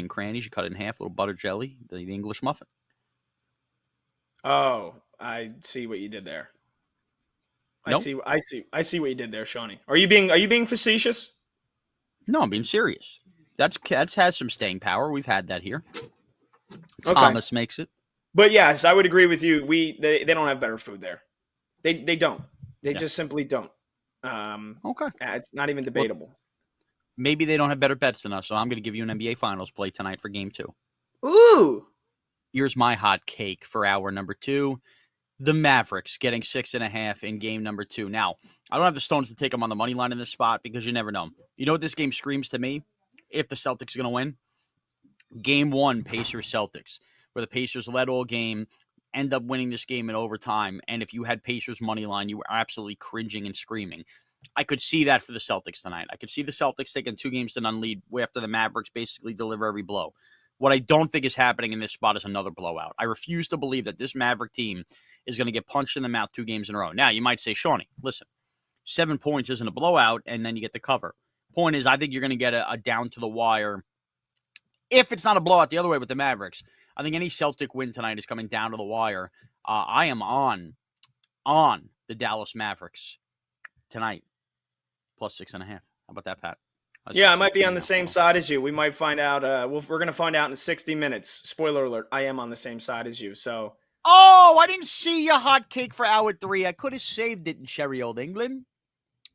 and crannies. You cut it in half, a little butter jelly, the English muffin. Oh, I see what you did there. Nope. I see what you did there, Shawnee. Are you being facetious? No, I'm being serious. That's has some staying power. We've had that here. Okay. Thomas makes it. But yes, I would agree with you. They don't have better food there. They don't. They Yeah. just simply don't. Okay. It's not even Well, debatable. maybe they don't have better bets than us, so I'm going to give you an NBA Finals play tonight for Game 2. Ooh. Here's my hot cake for hour number 2. The Mavericks getting 6.5 in game number 2. Now, I don't have the stones to take them on the money line in this spot because you never know. You know what this game screams to me? If the Celtics are going to win? Game 1, Pacers-Celtics, where the Pacers led all game, end up winning this game in overtime, and if you had Pacers money line, you were absolutely cringing and screaming. I could see that for the Celtics tonight. I could see the Celtics taking 2 games to none lead after the Mavericks basically deliver every blow. What I don't think is happening in this spot is another blowout. I refuse to believe that this Maverick team is going to get punched in the mouth 2 games in a row. Now, you might say, Shawnee, listen, 7 points isn't a blowout, and then you get the cover. Point is, I think you're going to get a down-to-the-wire. If it's not a blowout the other way with the Mavericks, I think any Celtic win tonight is coming down to the wire. I am on the Dallas Mavericks tonight, plus 6.5. How about that, Pat? Yeah, I might be on the same side as you. We might find out. We're going to find out in 60 minutes. Spoiler alert, I am on the same side as you. So. Oh, I didn't see your hot cake for hour 3. I could have saved it in Cherry Old England.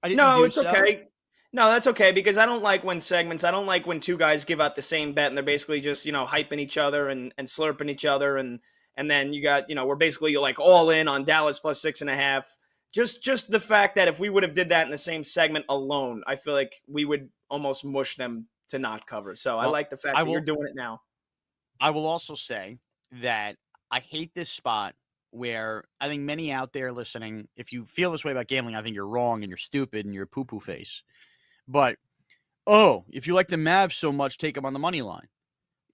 I didn't No, do it's so. okay. No, that's okay because I don't like when segments. I don't like when 2 guys give out the same bet and they're basically just hyping each other and slurping each other and then you got we're basically like all in on Dallas plus 6.5. Just the fact that if we would have did that in the same segment alone, I feel like we would almost mush them to not cover. So I like the fact that you're doing it now. I will also say that I hate this spot where I think many out there listening, if you feel this way about gambling, I think you're wrong and you're stupid and you're a poo-poo face. But, if you like the Mavs so much, take them on the money line.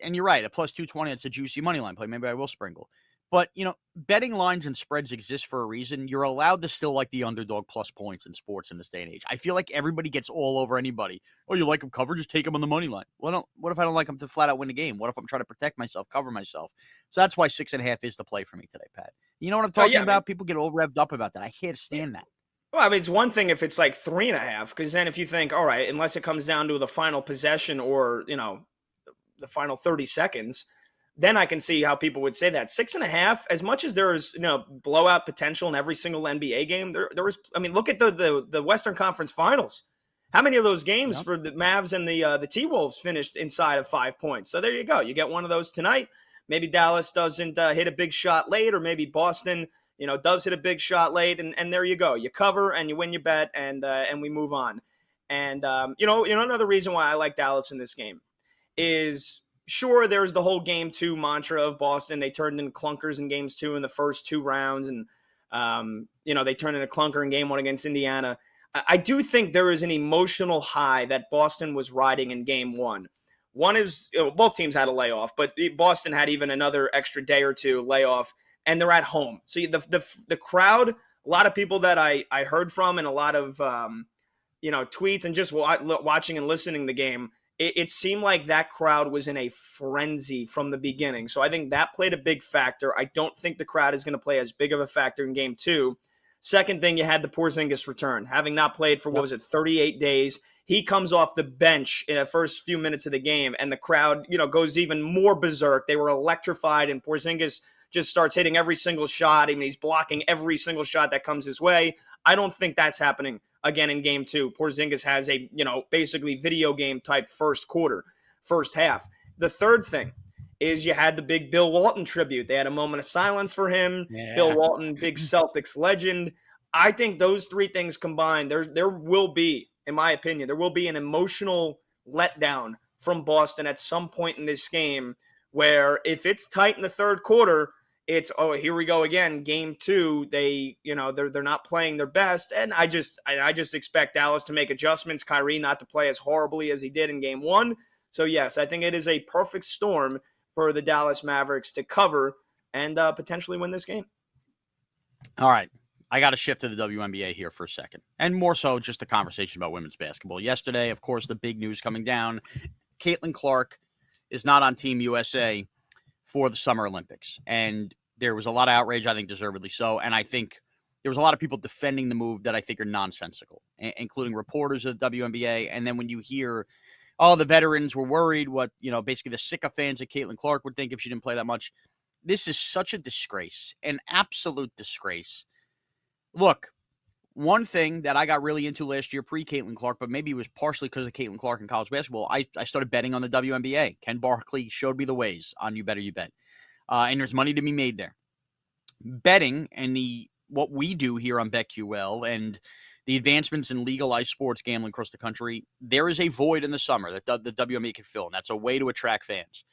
And you're right, a plus 220, it's a juicy money line play. Maybe I will sprinkle. But, betting lines and spreads exist for a reason. You're allowed to still like the underdog plus points in sports in this day and age. I feel like everybody gets all over anybody. Oh, you like them covered? Just take them on the money line. Well, what if I don't like them to flat out win the game? What if I'm trying to protect myself, cover myself? So that's why 6.5 is the play for me today, Pat. You know what I'm talking about? People get all revved up about that. I can't stand that. Well, I mean, it's one thing if it's like 3.5, because then if you think, all right, unless it comes down to the final possession or, the final 30 seconds, then I can see how people would say that 6.5, as much as there's, blowout potential in every single NBA game, there was, I mean, look at the Western Conference Finals. How many of those games for the Mavs and the T-Wolves finished inside of 5 points? So there you go. You get one of those tonight. Maybe Dallas doesn't hit a big shot late, or maybe Boston, does hit a big shot late, and there you go. You cover and you win your bet, and we move on. And another reason why I like Dallas in this game is, sure, there's the whole game 2 mantra of Boston. They turned into clunkers in games 2 in the first 2 rounds, and they turned into clunker in game 1 against Indiana. I do think there is an emotional high that Boston was riding in game 1. One is, both teams had a layoff, but Boston had even another extra day or 2 layoff, and they're at home. So the crowd, a lot of people that I heard from, and a lot of tweets and just watching and listening to the game, it seemed like that crowd was in a frenzy from the beginning. So I think that played a big factor. I don't think the crowd is going to play as big of a factor in game 2. Second thing, you had the Porzingis return. Having not played for, 38 days. He comes off the bench in the first few minutes of the game, and the crowd, goes even more berserk. They were electrified, and Porzingis just starts hitting every single shot. I mean, he's blocking every single shot that comes his way. I don't think that's happening again in game 2. Porzingis has a, basically video game type first half. The third thing is you had the big Bill Walton tribute. They had a moment of silence for him. Yeah. Bill Walton, big Celtics legend. I think those 3 things combined, there will be, in my opinion, there will be an emotional letdown from Boston at some point in this game where if it's tight in the third quarter, it's, oh, here we go again. Game 2, they're not playing their best, and I just expect Dallas to make adjustments. Kyrie not to play as horribly as he did in game 1. So yes, I think it is a perfect storm for the Dallas Mavericks to cover and potentially win this game. All right, I got to shift to the WNBA here for a second, and more so just a conversation about women's basketball. Yesterday, of course, the big news coming down: Caitlin Clark is not on Team USA for the Summer Olympics. And there was a lot of outrage, I think deservedly so. And I think there was a lot of people defending the move that I think are nonsensical, including reporters of the WNBA. And then when you hear, oh, the veterans were worried what, basically the sycophants of Caitlin Clark would think if she didn't play that much. This is such a disgrace, an absolute disgrace. Look, one thing that I got really into last year pre-Caitlin Clark, but maybe it was partially because of Caitlin Clark in college basketball, I started betting on the WNBA. Ken Barkley showed me the ways on You Better You Bet. And there's money to be made there. Betting and what we do here on BetQL and the advancements in legalized sports gambling across the country, there is a void in the summer that the WNBA can fill, and that's a way to attract fans.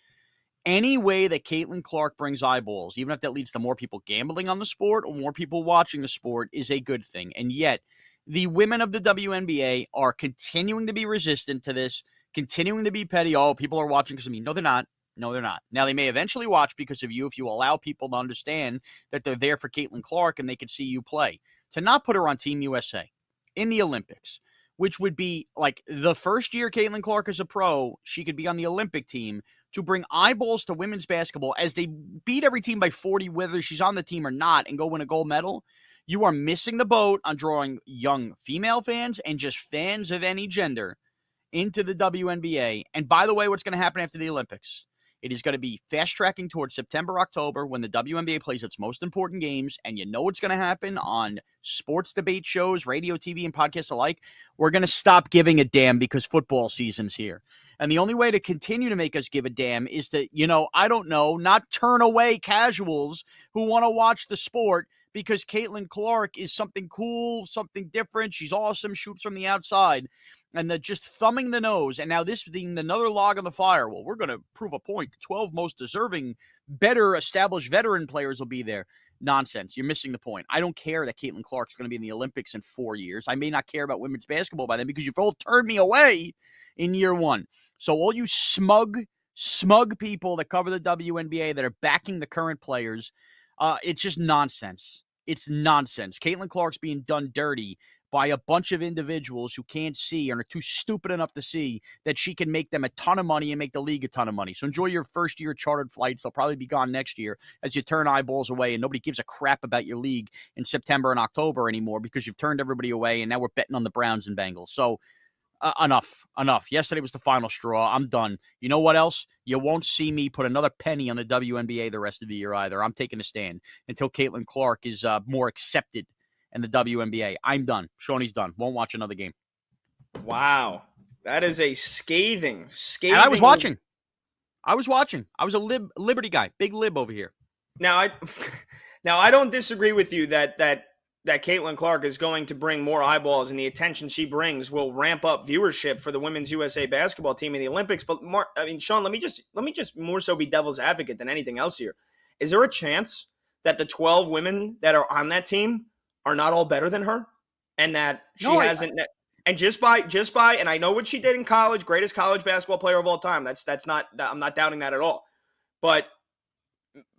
Any way that Caitlin Clark brings eyeballs, even if that leads to more people gambling on the sport or more people watching the sport, is a good thing. And yet, the women of the WNBA are continuing to be resistant to this, continuing to be petty. Oh, people are watching because of me. No, they're not. No, they're not. Now, they may eventually watch because of you if you allow people to understand that they're there for Caitlin Clark and they can see you play. To not put her on Team USA in the Olympics, which would be like the first year Caitlin Clark is a pro, she could be on the Olympic team to bring eyeballs to women's basketball as they beat every team by 40, whether she's on the team or not, and go win a gold medal. You are missing the boat on drawing young female fans and just fans of any gender into the WNBA. And by the way, what's going to happen after the Olympics? It is going to be fast-tracking towards September, October, when the WNBA plays its most important games, and you know what's going to happen on sports debate shows, radio, TV, and podcasts alike? We're going to stop giving a damn because football season's here. And the only way to continue to make us give a damn is to, I don't know, not turn away casuals who want to watch the sport because Caitlin Clark is something cool, something different. She's awesome, shoots from the outside. And the just thumbing the nose, and now this being another log on the fire. Well, we're going to prove a point. The 12 most deserving, better established veteran players will be there. Nonsense. You're missing the point. I don't care that Caitlin Clark's going to be in the Olympics in 4 years. I may not care about women's basketball by then because you've all turned me away in year one. So all you smug people that cover the WNBA that are backing the current players, it's just nonsense. It's nonsense. Caitlin Clark's being done dirty by a bunch of individuals who can't see and are too stupid enough to see that she can make them a ton of money and make the league a ton of money. So enjoy your first year chartered flights. They'll probably be gone next year as you turn eyeballs away and nobody gives a crap about your league in September and October anymore because you've turned everybody away and now we're betting on the Browns and Bengals. So enough. Yesterday was the final straw. I'm done. You know what else? You won't see me put another penny on the WNBA the rest of the year either. I'm taking a stand until Caitlin Clark is more accepted in the WNBA. I'm done. Shawnee's done. Won't watch another game. Wow. That is a scathing. And I was watching. I was a Liberty guy. Big lib over here. Now I don't disagree with you that Caitlin Clark is going to bring more eyeballs and the attention she brings will ramp up viewership for the women's USA basketball team in the Olympics. But Sean, let me just more so be devil's advocate than anything else here. Is there a chance that the 12 women that are on that team are not all better than her, and that she hasn't? And just by, and I know what she did in college, greatest college basketball player of all time. That's not, I'm not doubting that at all. But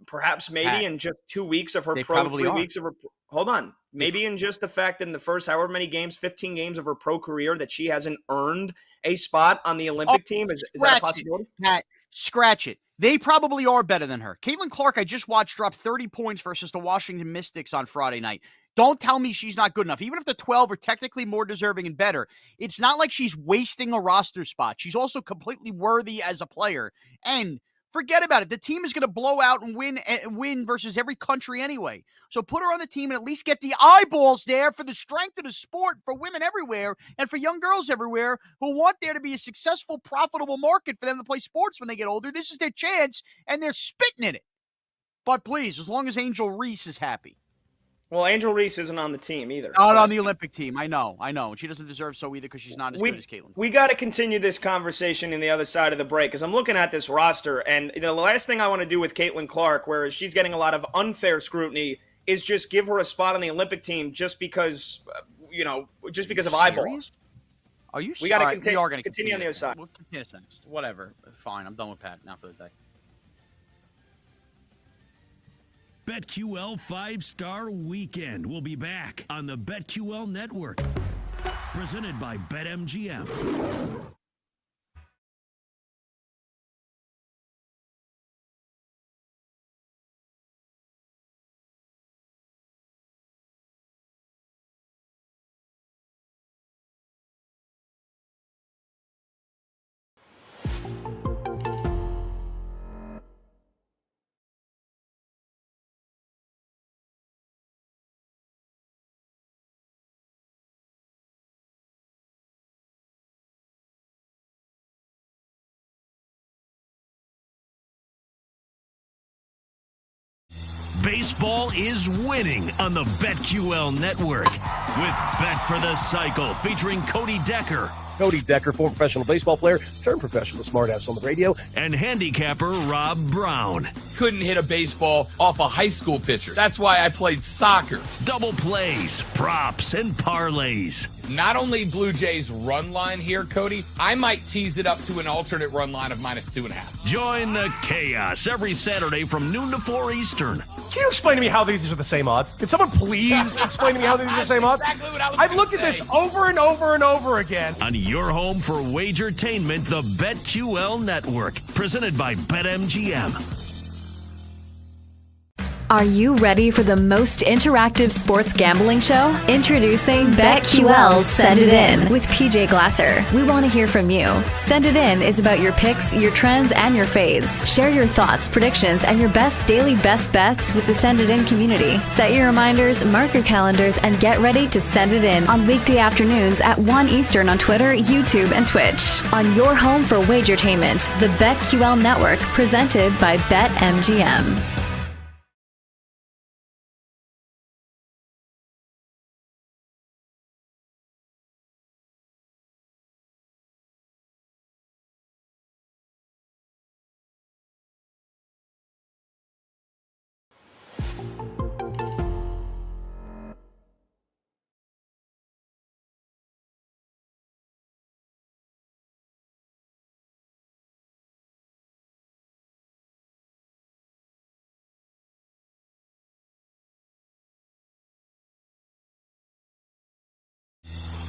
perhaps maybe in just 2 weeks of her pro, 3 weeks of her, hold on. Maybe in just the fact in the first however many games, 15 games of her pro career, that she hasn't earned a spot on the Olympic team. Is that a possibility? Scratch it. They probably are better than her. Caitlin Clark, I just watched drop 30 points versus the Washington Mystics on Friday night. Don't tell me she's not good enough. Even if the 12 are technically more deserving and better, it's not like she's wasting a roster spot. She's also completely worthy as a player. And forget about it. The team is going to blow out and win versus every country anyway. So put her on the team and at least get the eyeballs there for the strength of the sport for women everywhere and for young girls everywhere who want there to be a successful, profitable market for them to play sports when they get older. This is their chance, and they're spitting in it. But please, as long as Angel Reese is happy. Well, Angel Reese isn't on the team either. Not on the Olympic team. I know. She doesn't deserve so either because she's not as good as Caitlin. We got to continue this conversation in the other side of the break because I'm looking at this roster, and the last thing I want to do with Caitlin Clark, whereas she's getting a lot of unfair scrutiny, is just give her a spot on the Olympic team just because, of eyeballs. Are you? We got to continue. We are going to continue on the other side. We'll continue next. Whatever. Fine. I'm done with Pat now for the day. BetQL 5-Star Weekend will be back on the BetQL Network. Presented by BetMGM. Baseball is winning on the BetQL network with Bet for the Cycle featuring Cody Decker. Cody Decker, former professional baseball player, turned professional smartass on the radio. And handicapper Rob Brown. Couldn't hit a baseball off a high school pitcher. That's why I played soccer. Double plays, props, and parlays. Not only Blue Jays run line here, Cody, I might tease it up to an alternate run line of -2.5. Join the chaos every Saturday from noon to 4 Eastern. Can you explain to me how these are the same odds? Can someone please explain to me how these are the same odds? Exactly what I was I've gonna looked at say. this over and over and over again. On your home for wagertainment, the BetQL network. Presented by BetMGM. Are you ready for the most interactive sports gambling show? Introducing BetQL's Send It In with PJ Glasser. We want to hear from you. Send It In is about your picks, your trends, and your fades. Share your thoughts, predictions, and your best daily best bets with the Send It In community. Set your reminders, mark your calendars, and get ready to send it in on weekday afternoons at 1 Eastern on Twitter, YouTube, and Twitch. On your home for wagertainment, the BetQL network presented by BetMGM.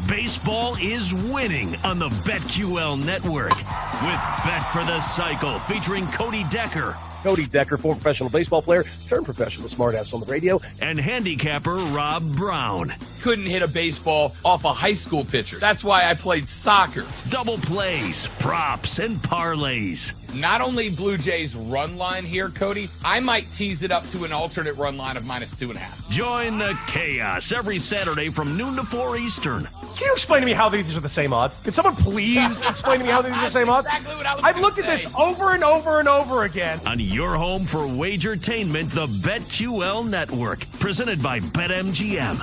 Baseball is winning on the BetQL network with Bet for the Cycle featuring Cody Decker. Cody Decker, former professional baseball player, turned professional smartass on the radio. And handicapper Rob Brown. Couldn't hit a baseball off a high school pitcher. That's why I played soccer. Double plays, props, and parlays. Not only Blue Jays run line here, Cody, I might tease it up to an alternate run line of -2.5. Join the chaos every Saturday from noon to 4 Eastern. Can you explain to me how these are the same odds? Can someone please explain to me how these are the same odds? Exactly what I was I've gonna looked at say. this over and over and over again. On your home for wagertainment, the BetQL network. Presented by BetMGM.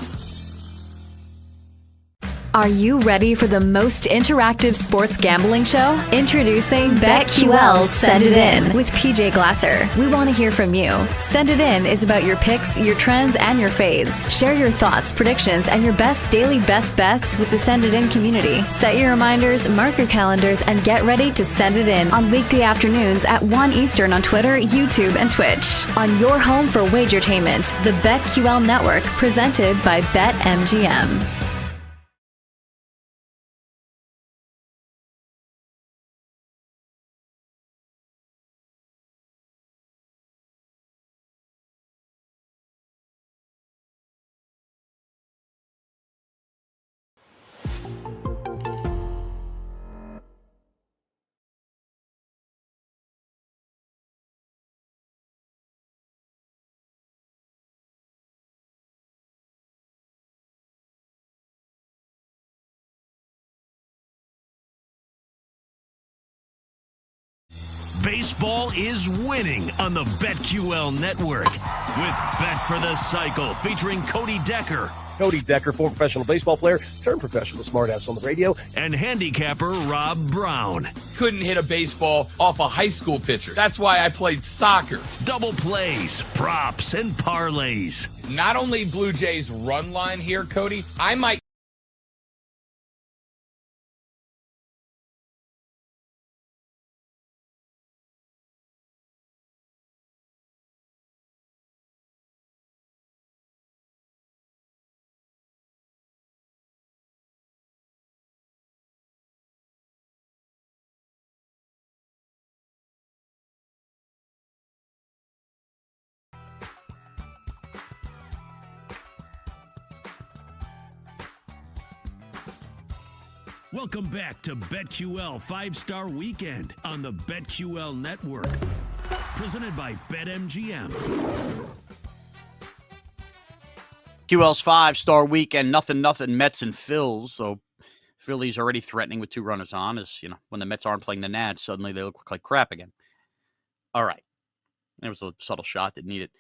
Are you ready for the most interactive sports gambling show? Introducing BetQL's Send It In with PJ Glasser. We want to hear from you. Send It In is about your picks, your trends, and your fades. Share your thoughts, predictions, and your best daily best bets with the Send It In community. Set your reminders, mark your calendars, and get ready to send it in on weekday afternoons at 1 Eastern on Twitter, YouTube, and Twitch. On your home for wagertainment, the BetQL network presented by BetMGM. Baseball is winning on the BetQL network with Bet for the Cycle featuring Cody Decker. Cody Decker, former professional baseball player, turned professional smartass on the radio. And handicapper Rob Brown. Couldn't hit a baseball off a high school pitcher. That's why I played soccer. Double plays, props, and parlays. Not only Blue Jays run line here, Cody, I might Welcome back to BetQL 5-Star Weekend on the BetQL network. Presented by BetMGM. QL's 5-star weekend, nothing, Mets and Phils. So Philly's already threatening with 2 runners on. As you know, when the Mets aren't playing the Nats, suddenly they look like crap again. All right. There was a subtle shot, didn't need it.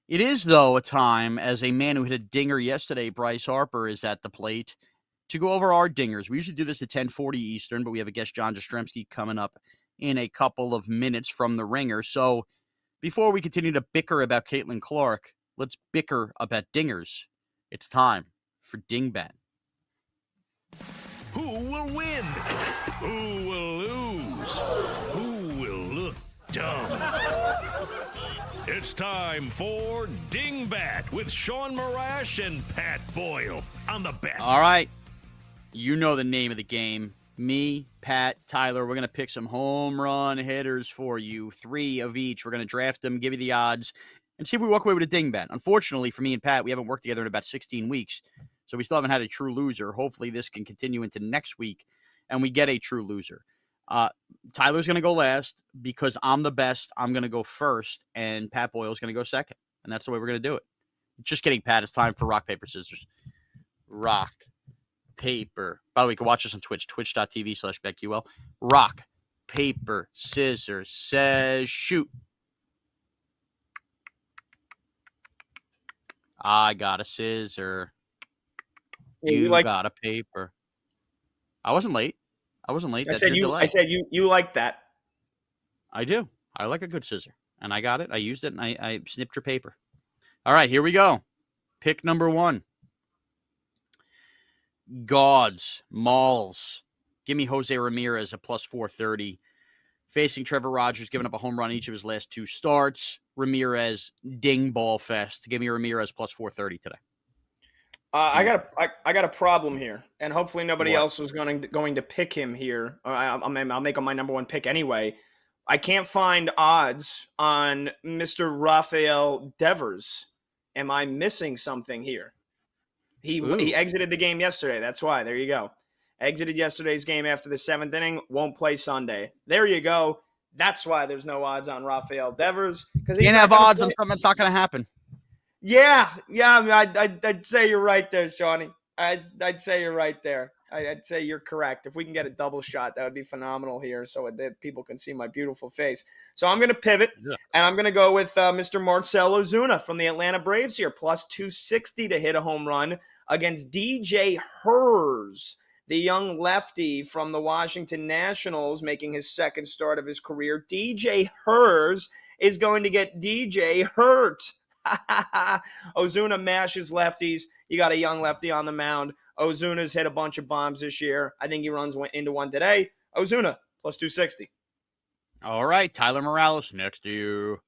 It is, though, a time as a man who hit a dinger yesterday, Bryce Harper, is at the plate to go over our dingers. We usually do this at 10:40 Eastern, but we have a guest, John Jastrzemski, coming up in a couple of minutes from the Ringer. So before we continue to bicker about Caitlin Clark, let's bicker about dingers. It's time for Dingbat. Who will win? Who will lose? Who will look dumb? It's time for Dingbat with Sean Marash and Pat Boyle on the Bet. All right. You know the name of the game. Me, Pat, Tyler, we're going to pick some home run hitters for you. 3 of each. We're going to draft them, give you the odds, and see if we walk away with a dingbat. Unfortunately, for me and Pat, we haven't worked together in about 16 weeks, so we still haven't had a true loser. Hopefully, this can continue into next week, and we get a true loser. Tyler's going to go last because I'm the best. I'm going to go first, and Pat Boyle's going to go second, and that's the way we're going to do it. Just kidding, Pat. It's time for rock, paper, scissors. Rock, paper. By the way, you can watch us on Twitch, twitch.tv/BetQL. Rock, paper, scissors, says shoot. I got a scissor. You got a paper. I wasn't late. I said you like that. I do. I like a good scissor. And I got it. I used it, and I snipped your paper. All right, here we go. Pick number 1. Gods, Malls. Give me Jose Ramirez at plus 430. Facing Trevor Rogers, giving up a home run each of his last 2 starts. Ramirez, ding ball fest. Give me Ramirez plus 430 today. I got a problem here, and hopefully nobody else was going to pick him here. I'll make him my number 1 pick anyway. I can't find odds on Mr. Rafael Devers. Am I missing something here? He exited the game yesterday. That's why. There you go. Exited yesterday's game after the 7th inning. Won't play Sunday. There you go. That's why there's no odds on Rafael Devers. Because he can't have odds on something that's not going to happen. Yeah. I'd say you're right there, Shawnee. I'd say you're right there. I'd say you're correct. If we can get a double shot, that would be phenomenal here so that people can see my beautiful face. So I'm going to pivot, and I'm going to go with Mr. Marcell Ozuna from the Atlanta Braves here, plus 260 to hit a home run against DJ Hers, the young lefty from the Washington Nationals, making his second start of his career. DJ Hers is going to get DJ hurt. Ozuna mashes lefties. You got a young lefty on the mound. Ozuna's hit a bunch of bombs this year. I think he runs into one today. Ozuna, plus 260. All right, Tyler Morales, next to you.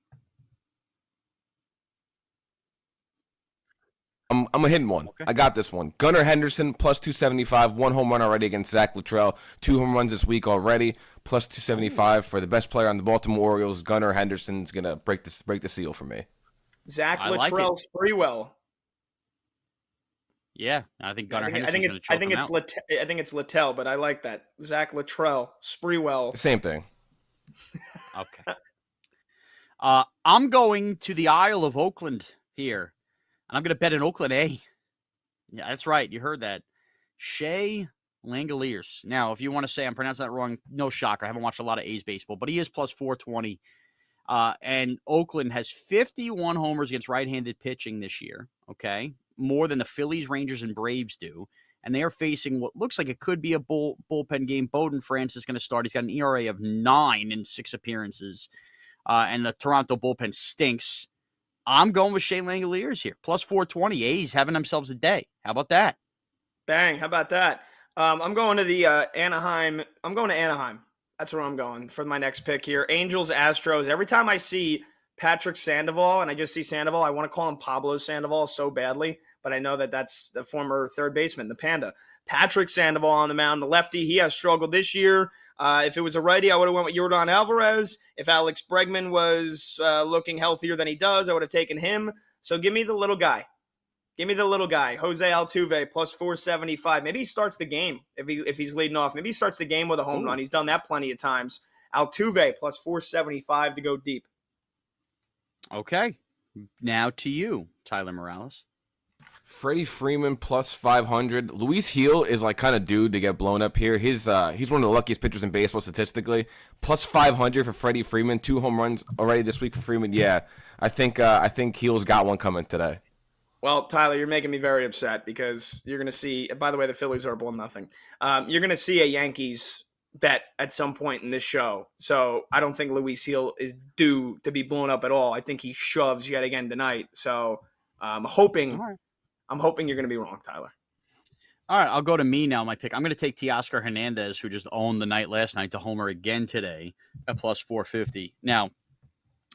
I'm a hidden one. Okay. I got this one. Gunnar Henderson, plus 275. 1 home run already against Zach Luttrell. 2 home runs this week already. Plus 275 for the best player on the Baltimore Orioles. Gunnar Henderson's going to break the seal for me. Zach Luttrell, Sprewell. Yeah, I think Gunnar Henderson. I think it's Littell, but I like that. Zach Luttrell, Sprewell. Same thing. Okay. I'm going to the Isle of Oakland here, and I'm going to bet an Oakland A. Yeah, that's right. You heard that. Shea Langoliers. Now, if you want to say I'm pronouncing that wrong, no shocker. I haven't watched a lot of A's baseball, but he is plus 420. And Oakland has 51 homers against right-handed pitching this year. Okay. More than the Phillies, Rangers, and Braves do. And they are facing what looks like it could be a bullpen game. Bowden France is going to start. He's got an ERA of 9 in 6 appearances. And the Toronto bullpen stinks. I'm going with Shea Langoliers here. Plus 420. A's having themselves a day. How about that? Bang. How about that? I'm going to the Anaheim. I'm going to Anaheim. That's where I'm going for my next pick here. Angels, Astros. Every time I see Patrick Sandoval, and I just see Sandoval, I want to call him Pablo Sandoval so badly, but I know that that's the former third baseman, the Panda. Patrick Sandoval on the mound, the lefty. He has struggled this year. If it was a righty, I would have went with Yordan Alvarez. If Alex Bregman was looking healthier than he does, I would have taken him. So give me the little guy. Give me the little guy, Jose Altuve, plus 475. Maybe he starts the game if he's leading off. Maybe he starts the game with a home run. He's done that plenty of times. Altuve, plus 475 to go deep. Okay. Now to you, Tyler Morales. Freddie Freeman plus 500. Luis Heel is like kind of due to get blown up here. He's one of the luckiest pitchers in baseball statistically. Plus 500 for Freddie Freeman. 2 home runs already this week for Freeman. Yeah, I think Heel's got one coming today. Well, Tyler, you're making me very upset because you're going to see. By the way, the Phillies are 1-0. You're going to see a Yankees bet at some point in this show. So I don't think Luis Heel is due to be blown up at all. I think he shoves yet again tonight. So I'm hoping you're going to be wrong, Tyler. All right, I'll go to me now. My pick. I'm going to take Teoscar Hernandez, who just owned the night last night, to homer again today at plus 450. Now,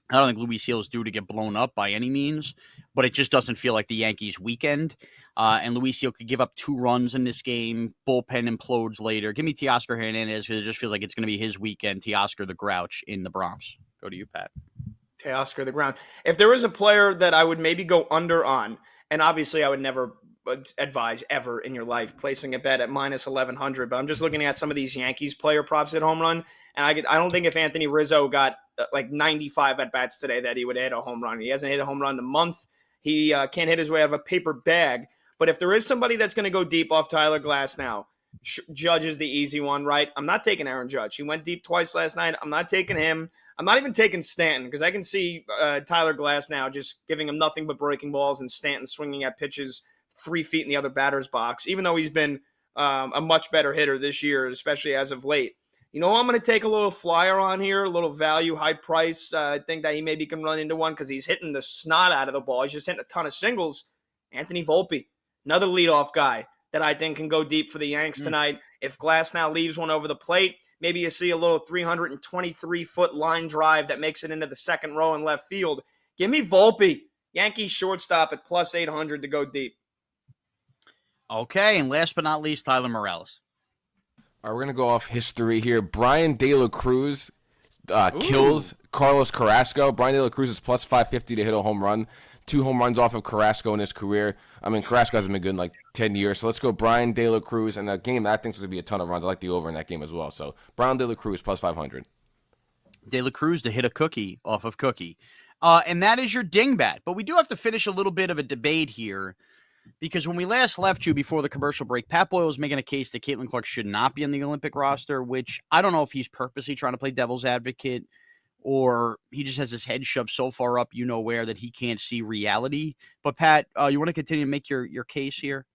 I don't think Luis Heel is due to get blown up by any means, but it just doesn't feel like the Yankees' weekend. And Luis Heel could give up 2 runs in this game. Bullpen implodes later. Give me Teoscar Hernandez because it just feels like it's going to be his weekend. Teoscar the Grouch in the Bronx. Go to you, Pat. Teoscar the Ground. If there was a player that I would maybe go under on, and obviously I would never advise ever in your life placing a bet at minus 1,100, but I'm just looking at some of these Yankees player props at home run, and I don't think if Anthony Rizzo got like 95 at-bats today that he would hit a home run. He hasn't hit a home run in a month. He can't hit his way out of a paper bag. But if there is somebody that's going to go deep off Tyler Glass now, Judge is the easy one, right? I'm not taking Aaron Judge. He went deep twice last night. I'm not taking him. I'm not even taking Stanton because I can see Tyler Glass now just giving him nothing but breaking balls and Stanton swinging at pitches 3 feet in the other batter's box, even though he's been a much better hitter this year, especially as of late. You know, I'm going to take a little flyer on here, a little value, high price. I think that he maybe can run into one because he's hitting the snot out of the ball. He's just hitting a ton of singles. Anthony Volpe, another leadoff guy that I think can go deep for the Yanks tonight. If Glass now leaves one over the plate, maybe you see a little 323-foot line drive that makes it into the second row in left field. Give me Volpe, Yankees shortstop at plus 800 to go deep. Okay, and last but not least, Tyler Morales. All right, we're going to go off history here. Brian De La Cruz kills Carlos Carrasco. Brian De La Cruz is plus 550 to hit a home run. 2 home runs off of Carrasco in his career. I mean, Carrasco hasn't been good in like 10 years. So let's go Brian De La Cruz. And that game, I think, is going to be a ton of runs. I like the over in that game as well. So Brian De La Cruz plus 500. De La Cruz to hit a cookie off of Cookie. And that is your dingbat. But we do have to finish a little bit of a debate here. Because when we last left you before the commercial break, Pat Boyle was making a case that Caitlin Clark should not be on the Olympic roster, which I don't know if he's purposely trying to play devil's advocate or he just has his head shoved so far up, you know where, that he can't see reality. But Pat, you want to continue to make your case here?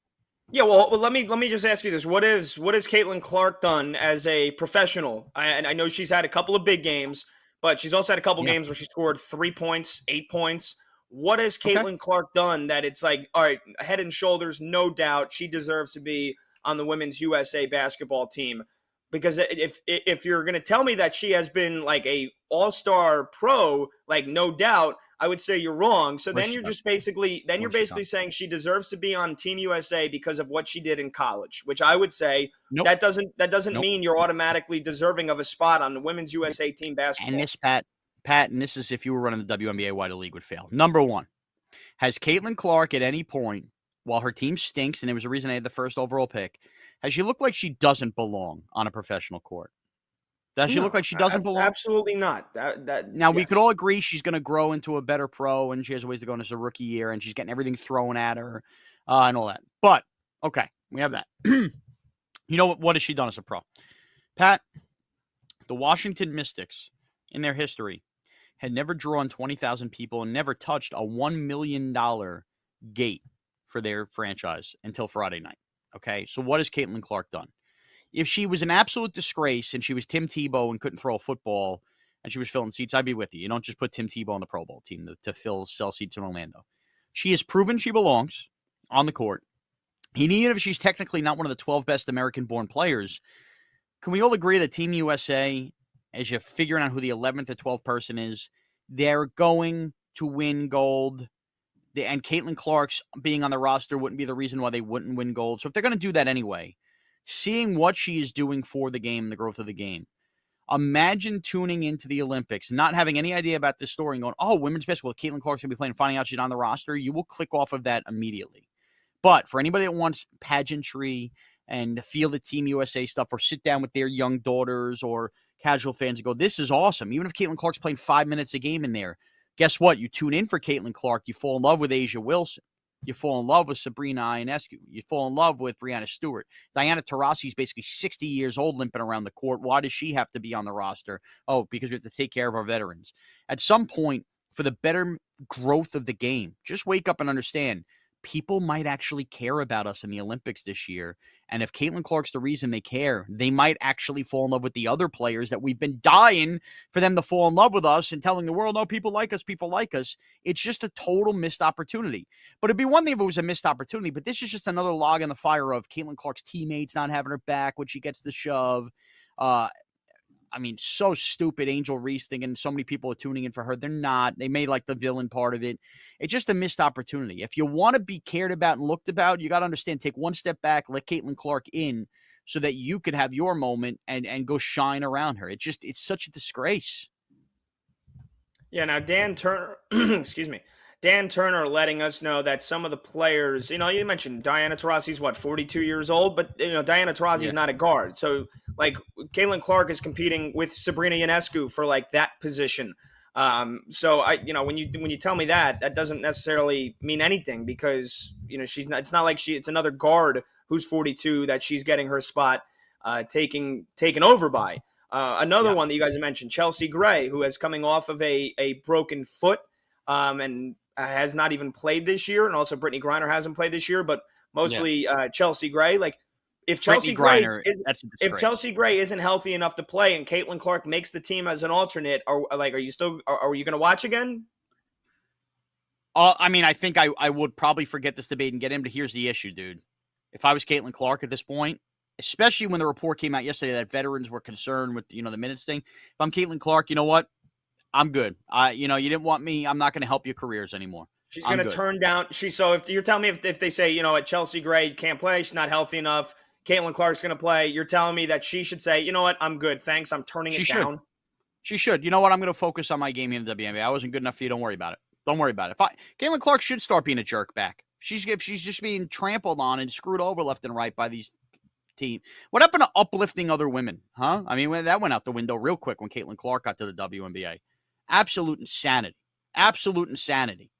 Yeah, well, let me just ask you this: what has Caitlin Clark done as a professional? I know she's had a couple of big games, but she's also had a couple games where she scored 3 points, 8 points. What has Caitlin Clark done that it's like, all right, head and shoulders, no doubt, she deserves to be on the Women's USA basketball team? Because if you're going to tell me that she has been like a all-star pro, like no doubt, I would say you're wrong. So then you're just basically saying she deserves to be on Team USA because of what she did in college, which I would say that doesn't mean you're automatically deserving of a spot on the Women's USA team basketball. And this, Pat, and this is if you were running the WNBA, why the league would fail. Number one, has Caitlin Clark at any point, while her team stinks, and it was a reason they had the first overall pick, has she looked like she doesn't belong on a professional court? Does she look like she doesn't belong? Absolutely not. We could all agree she's going to grow into a better pro, and she has ways to go into a rookie year, and she's getting everything thrown at her and all that. But, okay, we have that. You know what has she done as a pro? Pat, the Washington Mystics, in their history, had never drawn 20,000 people and never touched a $1 million gate for their franchise until Friday night. Okay, so what has Caitlin Clark done? If she was an absolute disgrace and she was Tim Tebow and couldn't throw a football and she was filling seats, I'd be with you. You don't just put Tim Tebow on the Pro Bowl team to sell seats in Orlando. She has proven she belongs on the court. And even if she's technically not one of the 12 best American-born players, can we all agree that Team USA, as you're figuring out who the 11th or 12th person is, they're going to win gold. And Caitlin Clark's being on the roster wouldn't be the reason why they wouldn't win gold. So if they're going to do that anyway, seeing what she is doing for the game, the growth of the game, imagine tuning into the Olympics, not having any idea about this story and going, oh, women's basketball, Caitlin Clark's going to be playing, finding out she's on the roster. You will click off of that immediately. But for anybody that wants pageantry and feel the Team USA stuff or sit down with their young daughters or casual fans and go, this is awesome. Even if Caitlin Clark's playing 5 minutes a game in there, guess what? You tune in for Caitlin Clark. You fall in love with Asia Wilson. You fall in love with Sabrina Ionescu. You fall in love with Brianna Stewart. Diana Taurasi is basically 60 years old limping around the court. Why does she have to be on the roster? Oh, because we have to take care of our veterans. At some point, for the better growth of the game, just wake up and understand people might actually care about us in the Olympics this year. And if Caitlin Clark's the reason they care, they might actually fall in love with the other players that we've been dying for them to fall in love with us and telling the world, no, people like us, people like us. It's just a total missed opportunity. But it'd be one thing if it was a missed opportunity, but this is just another log in the fire of Caitlin Clark's teammates not having her back when she gets the shove. I mean, so stupid. Angel Reese thinking so many people are tuning in for her. They're not. They made like the villain part of it. It's just a missed opportunity. If you want to be cared about and looked about, you got to understand, take one step back, let Caitlin Clark in so that you could have your moment and go shine around her. It's such a disgrace. Yeah, now Dan Turner, excuse me, Dan Turner letting us know that some of the players, you mentioned Diana Taurasi's 42 years old, but Diana Taurasi's not a guard. So like Caitlin Clark is competing with Sabrina Ionescu for like that position. So when you tell me that doesn't necessarily mean anything because it's not like it's another guard who's 42 that she's getting her spot taken over by. Another one that you guys have mentioned, Chelsea Gray, who is coming off of a broken foot and has not even played this year. And also Brittany Griner hasn't played this year, but mostly Chelsea Gray. Like if Chelsea Gray isn't healthy enough to play and Caitlin Clark makes the team as an alternate, are you going to watch again? I mean, I think I would probably forget this debate and get in, but here's the issue, dude. If I was Caitlin Clark at this point, especially when the report came out yesterday that veterans were concerned with, the minutes thing. If I'm Caitlin Clark, you know what? I'm good. You didn't want me. I'm not going to help your careers anymore. She's going to turn down. So if you're telling me if they say, Chelsea Gray can't play, she's not healthy enough, Caitlin Clark's going to play, you're telling me that she should say, you know what? I'm good. Thanks. I'm turning it down. She should. You know what? I'm going to focus on my game in the WNBA. I wasn't good enough for you. Don't worry about it. Don't worry about it. Caitlin Clark should start being a jerk back. If she's just being trampled on and screwed over left and right by these team. What happened to uplifting other women, huh? I mean, that went out the window real quick when Caitlin Clark got to the WNBA. Absolute insanity. Absolute insanity.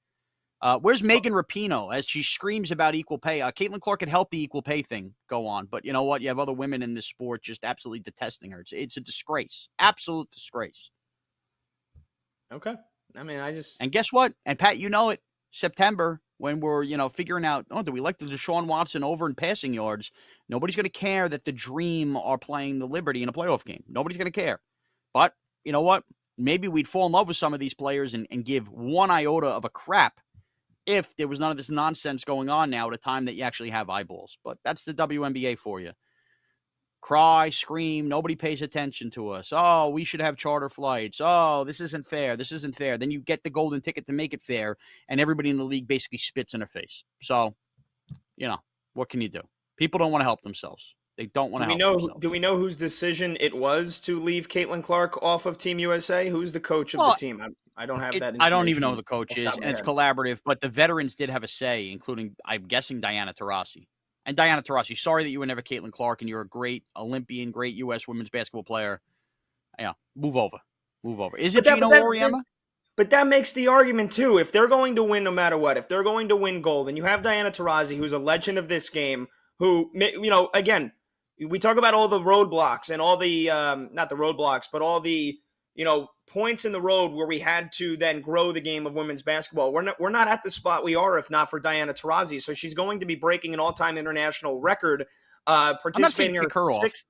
Where's Megan Rapinoe as she screams about equal pay? Caitlin Clark could help the equal pay thing go on, but you know what? You have other women in this sport just absolutely detesting her. It's a disgrace. Absolute disgrace. Okay. I mean, And guess what? And Pat, it. September, when we're, figuring out, do we like the Deshaun Watson over in passing yards? Nobody's going to care that the Dream are playing the Liberty in a playoff game. Nobody's going to care. But you know what? Maybe we'd fall in love with some of these players and give one iota of a crap if there was none of this nonsense going on now at a time that you actually have eyeballs. But that's the WNBA for you. Cry, scream, nobody pays attention to us. Oh, we should have charter flights. Oh, this isn't fair. This isn't fair. Then you get the golden ticket to make it fair, and everybody in the league basically spits in her face. So, what can you do? People don't want to help themselves. They don't want to help themselves. Do we know whose decision it was to leave Caitlin Clark off of Team USA? Who's the coach of the team? I don't have that information. I don't even know who the coach is, and it's collaborative, but the veterans did have a say, including, I'm guessing, Diana Taurasi. And Diana Taurasi, sorry that you were never Caitlin Clark, and you're a great Olympian, great U.S. women's basketball player. Yeah, move over. Is it Gino Auriemma? But that makes the argument, too. If they're going to win no matter what, if they're going to win gold, and you have Diana Taurasi, who's a legend of this game, who, again, we talk about all the roadblocks and all the, not the roadblocks, but all the, points in the road where we had to then grow the game of women's basketball. We're not at the spot we are if not for Diana Taurasi. So she's going to be breaking an all-time international record, participating in her sixth.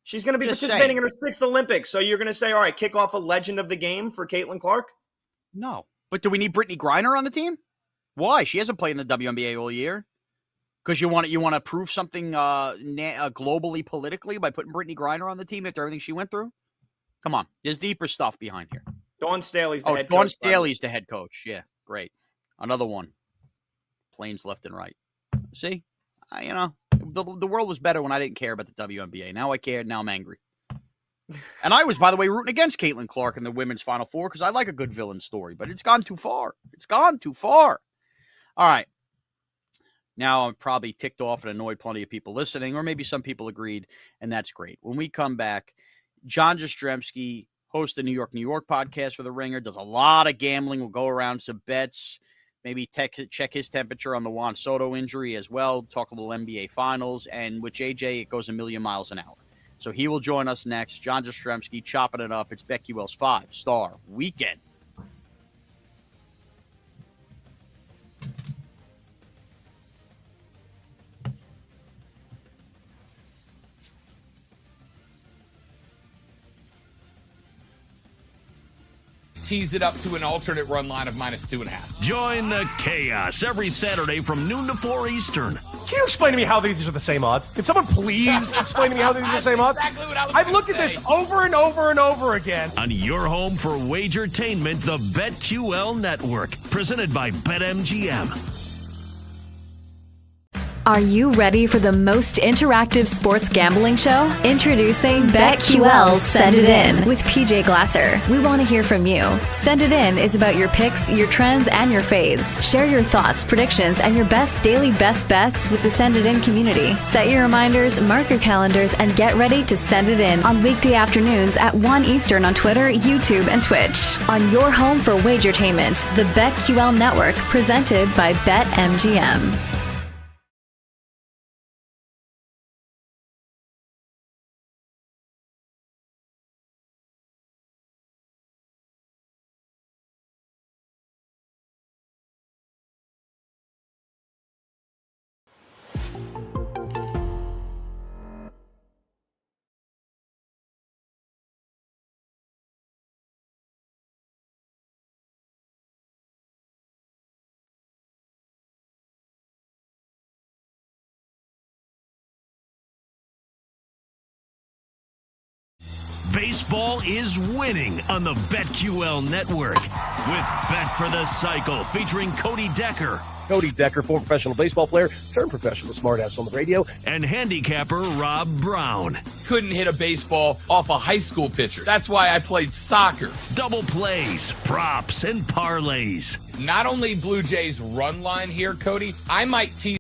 She's going to be participating in her sixth Olympics. So you're going to say, all right, kick off a legend of the game for Caitlin Clark? No. But do we need Brittany Griner on the team? Why? She hasn't played in the WNBA all year. Because you want to prove something globally, politically by putting Brittany Griner on the team after everything she went through? Come on. There's deeper stuff behind here. Dawn Staley's the head coach. Dawn Staley's the head coach. Yeah, great. Another one. Planes left and right. See? The world was better when I didn't care about the WNBA. Now I care. Now I'm angry. And I was, by the way, rooting against Caitlin Clark in the women's Final Four because I like a good villain story, but it's gone too far. It's gone too far. All right. Now I'm probably ticked off and annoyed plenty of people listening, or maybe some people agreed, and that's great. When we come back, John Jastrzemski hosts the New York podcast for The Ringer, does a lot of gambling. We'll go around some bets. maybe check his temperature on the Juan Soto injury as well, talk a little NBA Finals, and with JJ, it goes a million miles an hour. So he will join us next. John Jastrzemski chopping it up. It's BetQL's 5-Star Weekend. Tease it up to an alternate run line of -2.5. Join the chaos every Saturday from noon to 4 Eastern. Can you explain to me how these are the same odds? Can someone please explain to me how these are the same odds? Exactly what I was I've gonna looked at say. this over and over and over again. On your home for wagertainment, the BetQL Network, presented by BetMGM. Are you ready for the most interactive sports gambling show? Introducing BetQL's Send It In with PJ Glasser. We want to hear from you. Send It In is about your picks, your trends, and your fades. Share your thoughts, predictions, and your best daily best bets with the Send It In community. Set your reminders, mark your calendars, and get ready to send it in on weekday afternoons at 1 Eastern on Twitter, YouTube, and Twitch. On your home for wagertainment, the BetQL Network, presented by BetMGM. Baseball is winning on the BetQL Network with Bet for the Cycle featuring Cody Decker Cody Decker, former professional baseball player, turned professional smartass on the radio. and handicapper Rob Brown. Couldn't hit a baseball off a high school pitcher. That's why I played soccer. Double plays, props, and parlays. Not only Blue Jays run line here, Cody, I might tease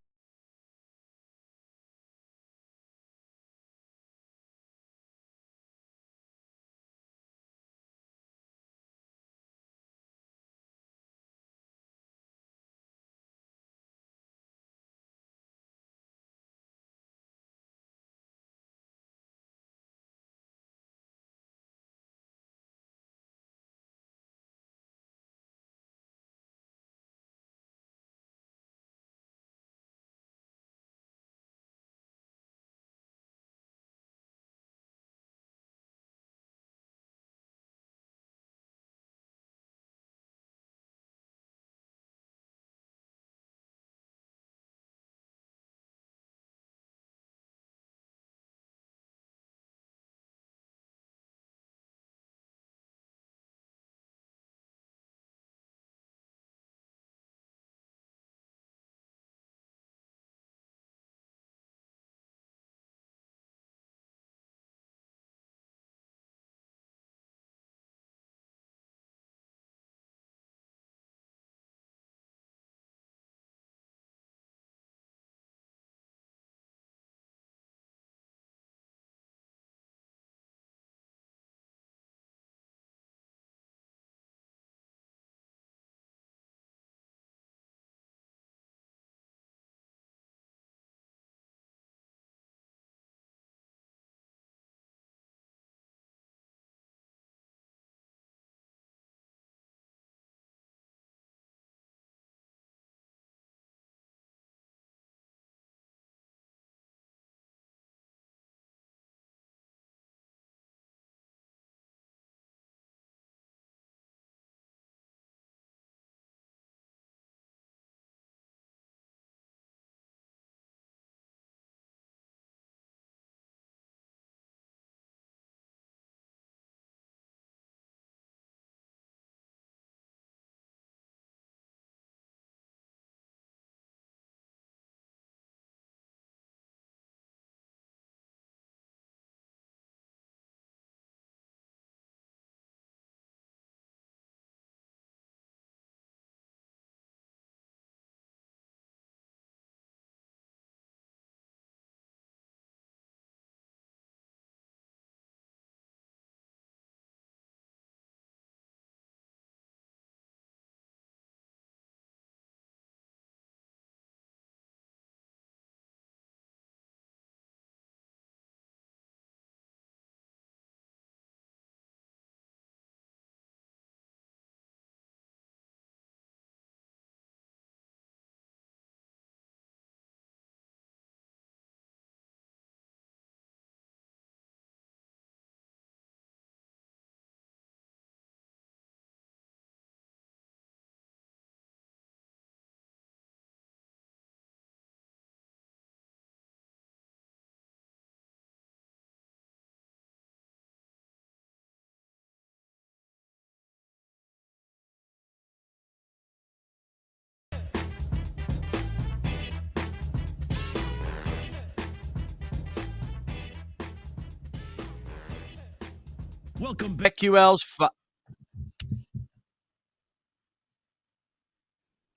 Welcome back. BetQL's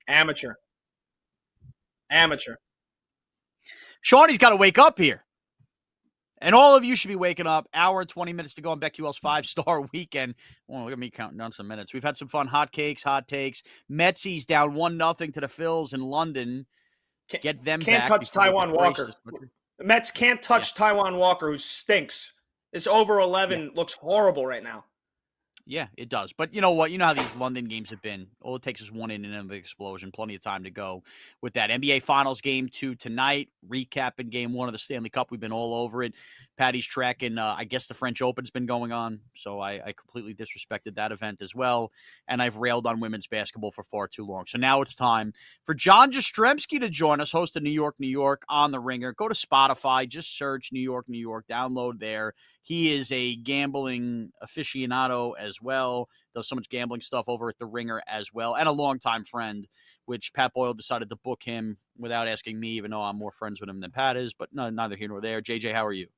Amateur. Shawnee's got to wake up here. And all of you should be waking up. Hour and 20 minutes to go on BetQL's 5-star weekend. Well, look at me counting down some minutes. We've had some fun hot takes. Metsies down 1-0 to the Phils in London. Get them can't back. Touch Taiwan Walker. The Mets can't touch Taiwan Walker, who stinks. This over 11 looks horrible right now. Yeah, it does. But you know what? You know how these London games have been. All it takes is one inning of an explosion. Plenty of time to go with that. NBA Finals Game 2 tonight. Recapping Game 1 of the Stanley Cup. We've been all over it. Patty's tracking, I guess the French Open's been going on. So I completely disrespected that event as well. And I've railed on women's basketball for far too long. So now it's time for John Jastrzemski to join us, host of New York on the Ringer. Go to Spotify. Just search New York. Download there. He is a gambling aficionado as well, does so much gambling stuff over at The Ringer as well, and a longtime friend, which Pat Boyle decided to book him without asking me, even though I'm more friends with him than Pat is, but no, neither here nor there. JJ, how are you?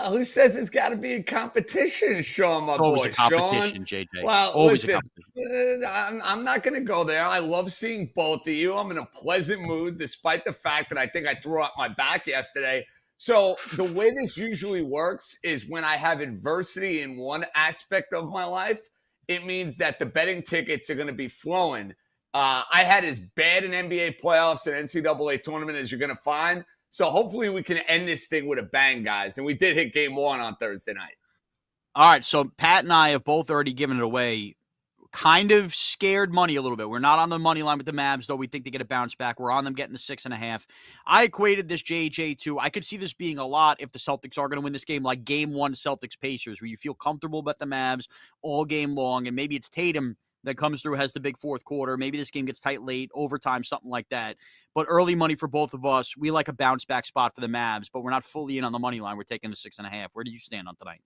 Who says it's got to be a competition, Sean, my it's boy? Always a competition, Sean. JJ. Well, always listen, a competition. I'm not going to go there. I love seeing both of you. I'm in a pleasant mood, despite the fact that I think I threw out my back yesterday. So the way this usually works is when I have adversity in one aspect of my life, it means that the betting tickets are going to be flowing. I had as bad an NBA playoffs and NCAA tournament as you're going to find. So hopefully we can end this thing with a bang, guys. And we did hit Game 1 on Thursday night. All right, so Pat and I have both already given it away. Kind of scared money a little bit. We're not on the money line with the Mavs, though we think they get a bounce back. We're on them getting the 6.5. I equated this JJ to, I could see this being a lot if the Celtics are going to win this game, like Game 1 Celtics-Pacers, where you feel comfortable about the Mavs all game long, and maybe it's Tatum that comes through, has the big fourth quarter. Maybe this game gets tight late, overtime, something like that. But early money for both of us. We like a bounce back spot for the Mavs, but we're not fully in on the money line. We're taking the 6.5. Where do you stand on tonight?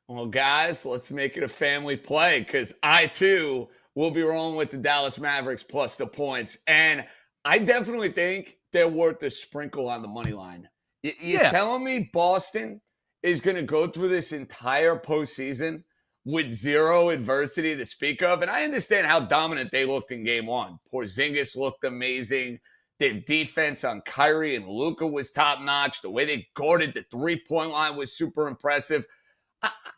Well, guys, let's make it a family play because I, too, will be rolling with the Dallas Mavericks plus the points. And I definitely think they're worth a sprinkle on the money line. You're telling me Boston is going to go through this entire postseason with zero adversity to speak of? And I understand how dominant they looked in Game 1. Porzingis looked amazing. Their defense on Kyrie and Luka was top-notch. The way they guarded the three-point line was super impressive.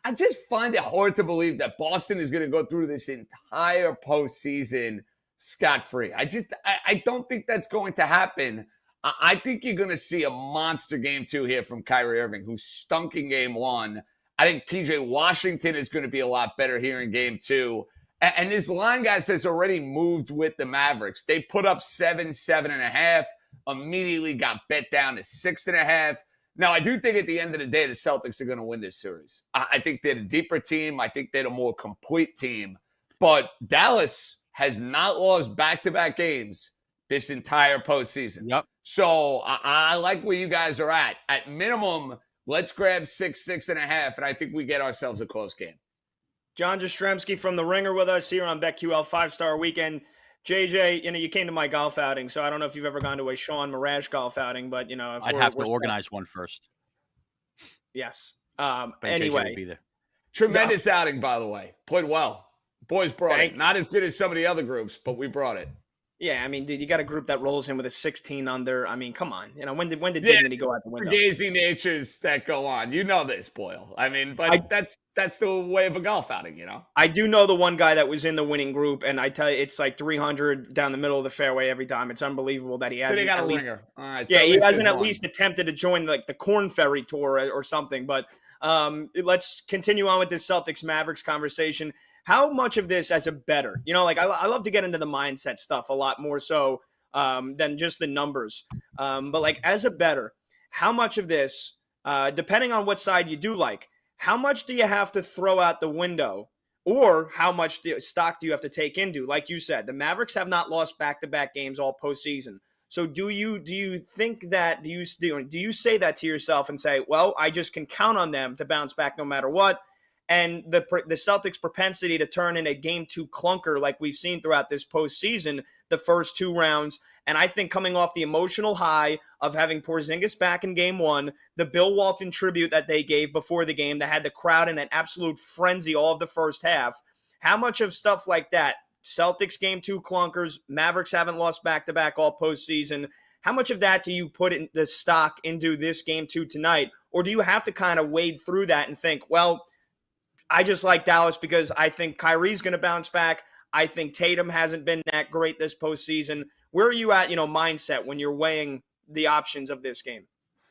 I just find it hard to believe that Boston is going to go through this entire postseason scot-free. I don't think that's going to happen. I think you're going to see a monster Game 2 here from Kyrie Irving, who stunk in Game 1. I think PJ Washington is going to be a lot better here in Game 2. And this line, guys, has already moved with the Mavericks. They put up 7.5, immediately got bet down to 6.5. Now, I do think at the end of the day, the Celtics are going to win this series. I think they're the deeper team. I think they're the more complete team. But Dallas has not lost back-to-back games this entire postseason. Yep. So I like where you guys are at. At minimum, let's grab 6.5, and I think we get ourselves a close game. John Jastrzemski from The Ringer with us here on BetQL 5-Star Weekend. JJ, you came to my golf outing, so I don't know if you've ever gone to a Sean Mirage golf outing, but, if I'd have to organize one first. Yes. Anyway. Be there. Tremendous outing, by the way. Played well. Boys brought it. Not as good as some of the other groups, but we brought it. Yeah, I mean, dude, you got a group that rolls in with a 16 under. I mean, come on. When did dignity go out the window? Gazy natures that go on. You know this, Boyle. I mean, but that's the way of a golf outing, I do know the one guy that was in the winning group, and I tell you, it's like 300 down the middle of the fairway every time. It's unbelievable that he hasn't. So they got a ringer. All right. Yeah, he hasn't at least attempted to join like the Corn Ferry Tour or something. But let's continue on with this Celtics Mavericks conversation. How much of this as a bettor, I love to get into the mindset stuff a lot more so than just the numbers. But like as a bettor, how much of this, depending on what side you do like, how much do you have to throw out the window, or how much stock do you have to take into? Like you said, the Mavericks have not lost back-to-back games all postseason. So do you think that do you say that to yourself and say, well, I just can count on them to bounce back no matter what? and the Celtics' propensity to turn in a game 2 clunker like we've seen throughout this postseason, the first 2 rounds. And I think coming off the emotional high of having Porzingis back in game 1, the Bill Walton tribute that they gave before the game that had the crowd in an absolute frenzy all of the first half, how much of stuff like that, Celtics game 2 clunkers, Mavericks haven't lost back-to-back all postseason, how much of that do you put in the stock into this game 2 tonight? Or do you have to kind of wade through that and think, well, I just like Dallas because I think Kyrie's going to bounce back. I think Tatum hasn't been that great this postseason. Where are you at, mindset when you're weighing the options of this game?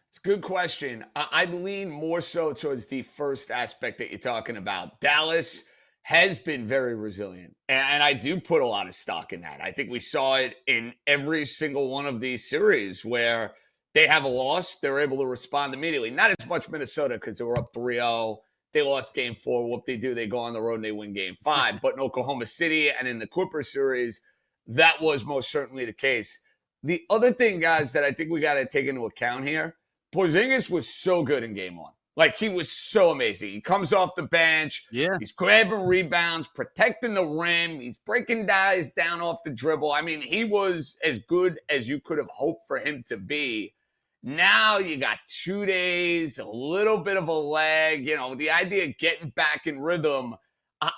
It's a good question. I lean more so towards the first aspect that you're talking about. Dallas has been very resilient, and I do put a lot of stock in that. I think we saw it in every single one of these series where they have a loss, they're able to respond immediately. Not as much Minnesota because they were up 3-0. They lost game 4. What they do, they go on the road and they win game 5. But in Oklahoma City and in the Clippers series, that was most certainly the case. The other thing, guys, that I think we got to take into account here, Porzingis was so good in game 1. Like, he was so amazing. He comes off the bench. Yeah. He's grabbing rebounds, protecting the rim. He's breaking guys down off the dribble. I mean, he was as good as you could have hoped for him to be. Now you got 2 days, a little bit of a lag. The idea of getting back in rhythm,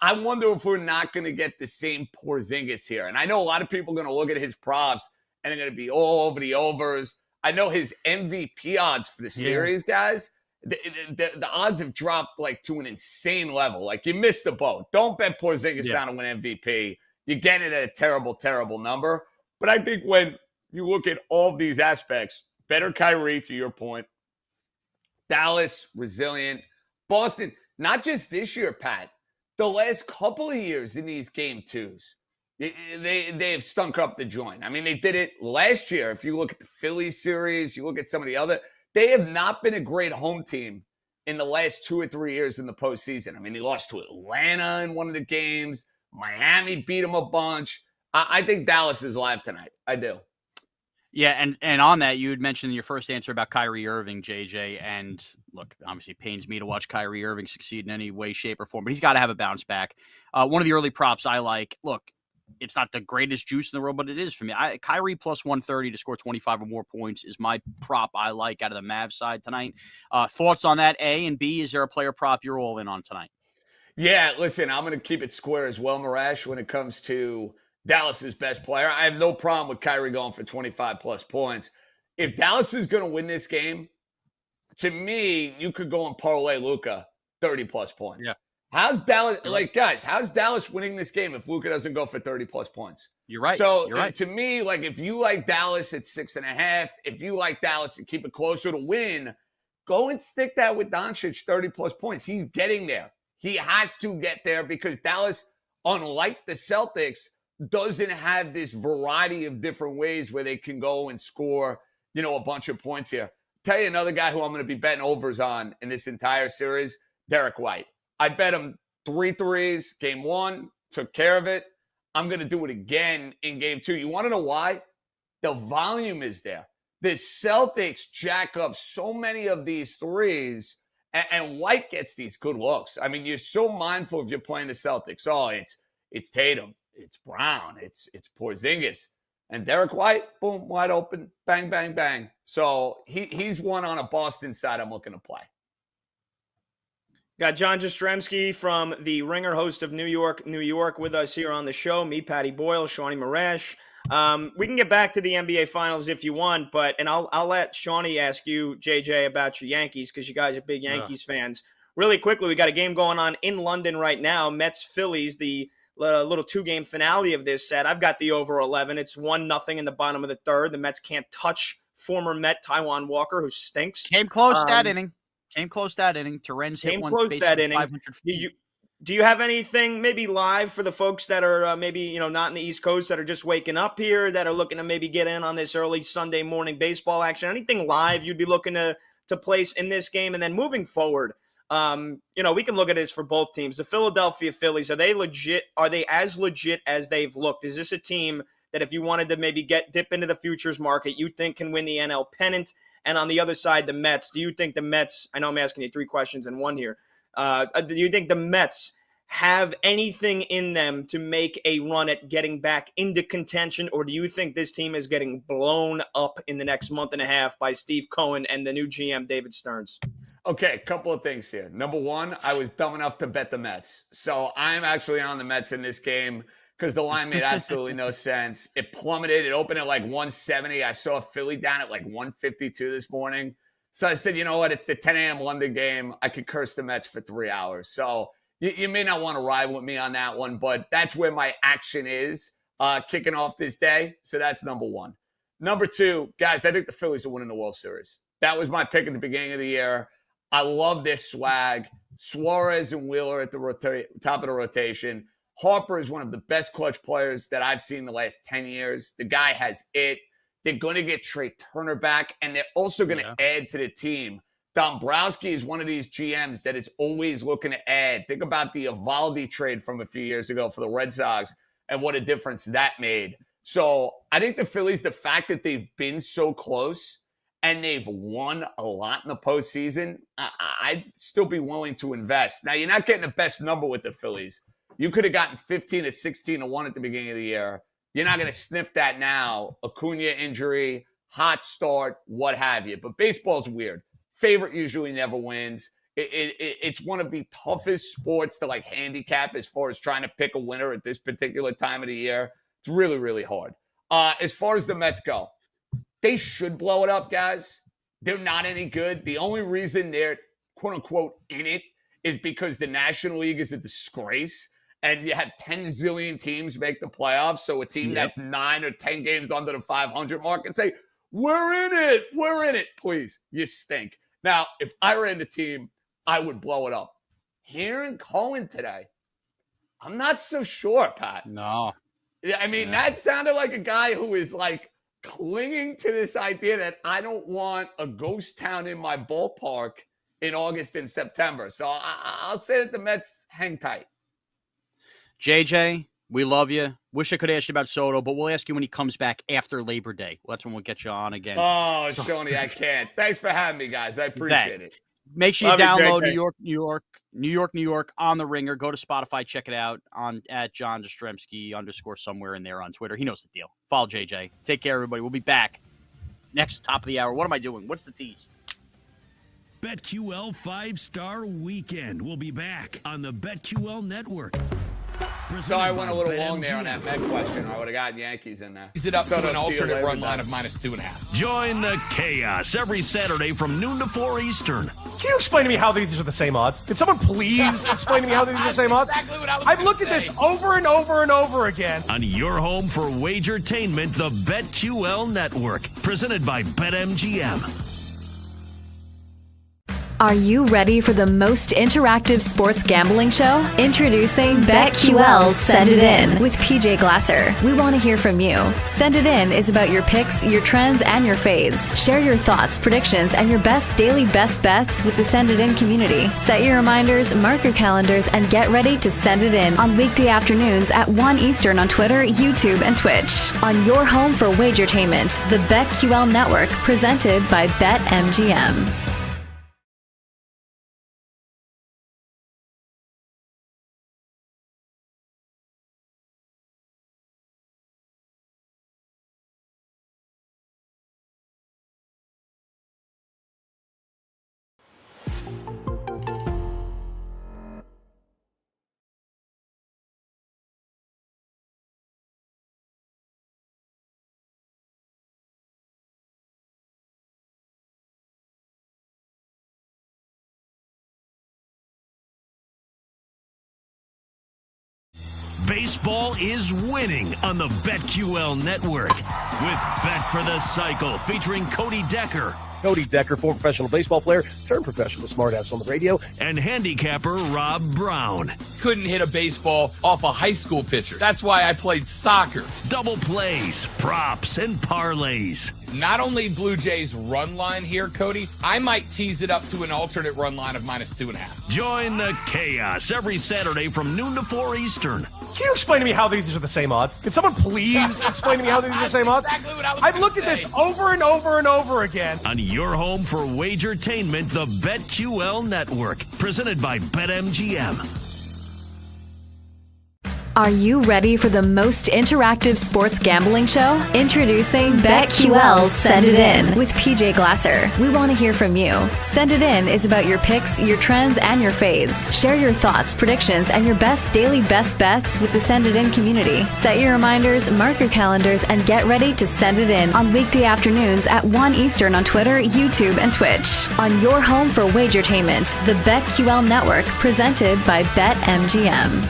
I wonder if we're not going to get the same Porzingis here. And I know a lot of people are going to look at his props and they're going to be all over the overs. I know his MVP odds for the series, guys, the odds have dropped like to an insane level. Like, you missed the boat. Don't bet Porzingis down to win MVP. You get it at a terrible, terrible number. But I think when you look at all of these aspects, better Kyrie, to your point, Dallas, resilient. Boston, not just this year, Pat, the last couple of years in these game 2s, they have stunk up the joint. I mean, they did it last year. If you look at the Philly series, you look at some of the other, they have not been a great home team in the last 2 or 3 years in the postseason. I mean, they lost to Atlanta in one of the games. Miami beat them a bunch. I think Dallas is live tonight. I do. Yeah, and on that, you had mentioned in your first answer about Kyrie Irving, JJ, and look, obviously it pains me to watch Kyrie Irving succeed in any way, shape, or form, but he's got to have a bounce back. One of the early props I like, look, it's not the greatest juice in the world, but it is for me. Kyrie plus 130 to score 25 or more points is my prop I like out of the Mavs side tonight. Thoughts on that, A, and B, is there a player prop you're all in on tonight? Yeah, listen, I'm going to keep it square as well, Marash, when it comes to Dallas's best player. I have no problem with Kyrie going for 25-plus points. If Dallas is going to win this game, to me, you could go and parlay Luka 30-plus points. Yeah. How's Dallas, how's Dallas winning this game if Luka doesn't go for 30-plus points? You're right. So, You're right. To me, like, if you like Dallas at 6.5, if you like Dallas to keep it closer to win, go and stick that with Doncic 30-plus points. He's getting there. He has to get there because Dallas, unlike the Celtics, doesn't have this variety of different ways where they can go and score, a bunch of points here. Tell you another guy who I'm going to be betting overs on in this entire series, Derek White. I bet him 3 threes, game 1, took care of it. I'm going to do it again in game 2. You want to know why? The volume is there. The Celtics jack up so many of these threes, and White gets these good looks. I mean, you're so mindful if you're playing the Celtics. Oh, it's Tatum, it's Brown, it's Porzingis. And Derek White, boom, wide open, bang, bang, bang. So he's one on a Boston side I'm looking to play. Got John Jastrzemski from the Ringer, host of New York, with us here on the show. Me, Patty Boyle, Shawnee Marash. We can get back to the NBA Finals if you want, and I'll let Shawnee ask you, JJ, about your Yankees because you guys are big Yankees fans. Really quickly, we got a game going on in London right now. Mets-Phillies, the little 2-game finale of this set. I've got the over 11. It's 1-0 in the bottom of the third. The Mets can't touch former Met Taijuan Walker, who stinks. Came close that inning. Terrence hit one base that inning. 500 feet. Do you have anything maybe live for the folks that are maybe not in the East Coast that are just waking up here, that are looking to maybe get in on this early Sunday morning baseball action? Anything live you'd be looking to place in this game? And then moving forward, we can look at this for both teams. The Philadelphia Phillies, are they legit? Are they as legit as they've looked? Is this a team that if you wanted to maybe dip into the futures market, you think can win the NL pennant? And on the other side, the Mets, do you think the Mets, I know I'm asking you 3 questions in one here. Do you think the Mets have anything in them to make a run at getting back into contention, or do you think this team is getting blown up in the next month and a half by Steve Cohen and the new GM, David Stearns? Okay, a couple of things here. Number one, I was dumb enough to bet the Mets. So I'm actually on the Mets in this game because the line made absolutely no sense. It plummeted. It opened at like 170. I saw Philly down at like 152 this morning. So I said, you know what? It's the 10 a.m. London game. I could curse the Mets for 3 hours. So you may not want to ride with me on that one, but that's where my action is kicking off this day. So that's number one. Number two, guys, I think the Phillies are winning the World Series. That was my pick at the beginning of the year. I love this swag. Suarez and Wheeler at the top of the rotation. Harper is one of the best clutch players that I've seen in the last 10 years. The guy has it. They're going to get Trey Turner back, and they're also going to add to the team. Dombrowski is one of these GMs that is always looking to add. Think about the Evaldi trade from a few years ago for the Red Sox and what a difference that made. So I think the Phillies, the fact that they've been so close and they've won a lot in the postseason, I'd still be willing to invest. Now, you're not getting the best number with the Phillies. You could have gotten 15 to 16 to 1 at the beginning of the year. You're not going to sniff that now. Acuna injury, hot start, what have you. But baseball's weird. Favorite usually never wins. It's one of the toughest sports to like handicap as far as trying to pick a winner at this particular time of the year. It's really, really hard. As far as the Mets go, they should blow it up, guys. They're not any good. The only reason they're quote unquote in it is because the National League is a disgrace. And you have 10 zillion teams make the playoffs. So a team that's 9 or 10 games under the 500 mark and say, we're in it. We're in it. Please, you stink. Now, if I ran the team, I would blow it up. Hearing Cohen today, I'm not so sure, Pat. No. I mean, that sounded like a guy who is like clinging to this idea that I don't want a ghost town in my ballpark in August and September. So I'll say that the Mets hang tight. JJ, we love you. Wish I could ask you about Soto, but we'll ask you when he comes back after Labor Day. Well, that's when we'll get you on again. Oh, Shoney, I can't. Thanks for having me, guys. I appreciate it. Make sure you Love download it, New York on the Ringer. Go to Spotify, check it out at John Jastrzemski _ somewhere in there on Twitter. He knows the deal. Follow JJ. Take care, everybody. We'll be back next top of the hour. What am I doing? What's the tease? BetQL 5-Star Weekend will be back on the BetQL Network. So I went a little long there on that Met question. I would have gotten Yankees in there. Is it up to an alternate run line of -2.5? Join the chaos every Saturday from noon to 4 Eastern. Can you explain to me how these are the same odds? Can someone please explain to me how these are the same odds? Exactly what I was I've gonna looked at this say. over and over and over again. On your home for Wagertainment, the BetQL Network. Presented by BetMGM. Are you ready for the most interactive sports gambling show? Introducing BetQL's Send It In with PJ Glasser. We want to hear from you. Send It In is about your picks, your trends, and your fades. Share your thoughts, predictions, and your best daily best bets with the Send It In community. Set your reminders, mark your calendars, and get ready to send it in on weekday afternoons at 1 Eastern on Twitter, YouTube, and Twitch. On your home for Wagertainment, the BetQL Network, presented by BetMGM. Baseball is winning on the BetQL Network with Bet for the Cycle featuring Cody Decker. Cody Decker, former professional baseball player, turned professional smartass on the radio. And handicapper Rob Brown. Couldn't hit a baseball off a high school pitcher. That's why I played soccer. Double plays, props, and parlays. Not only Blue Jays run line here, Cody, I might tease it up to an alternate run line of -2.5. Join the chaos every Saturday from noon to 4 Eastern. Can you explain to me how these are the same odds? Can someone please explain to me how these are the same odds? Exactly what I was I've gonna looked at say. this over and over and over again. On your home for Wagertainment, the BetQL Network, presented by BetMGM. Are you ready for the most interactive sports gambling show? Introducing BetQL's Send It In with PJ Glasser. We want to hear from you. Send It In is about your picks, your trends, and your fades. Share your thoughts, predictions, and your best daily best bets with the Send It In community. Set your reminders, mark your calendars, and get ready to send it in on weekday afternoons at 1 Eastern on Twitter, YouTube, and Twitch. On your home for Wagertainment, the BetQL Network, presented by BetMGM.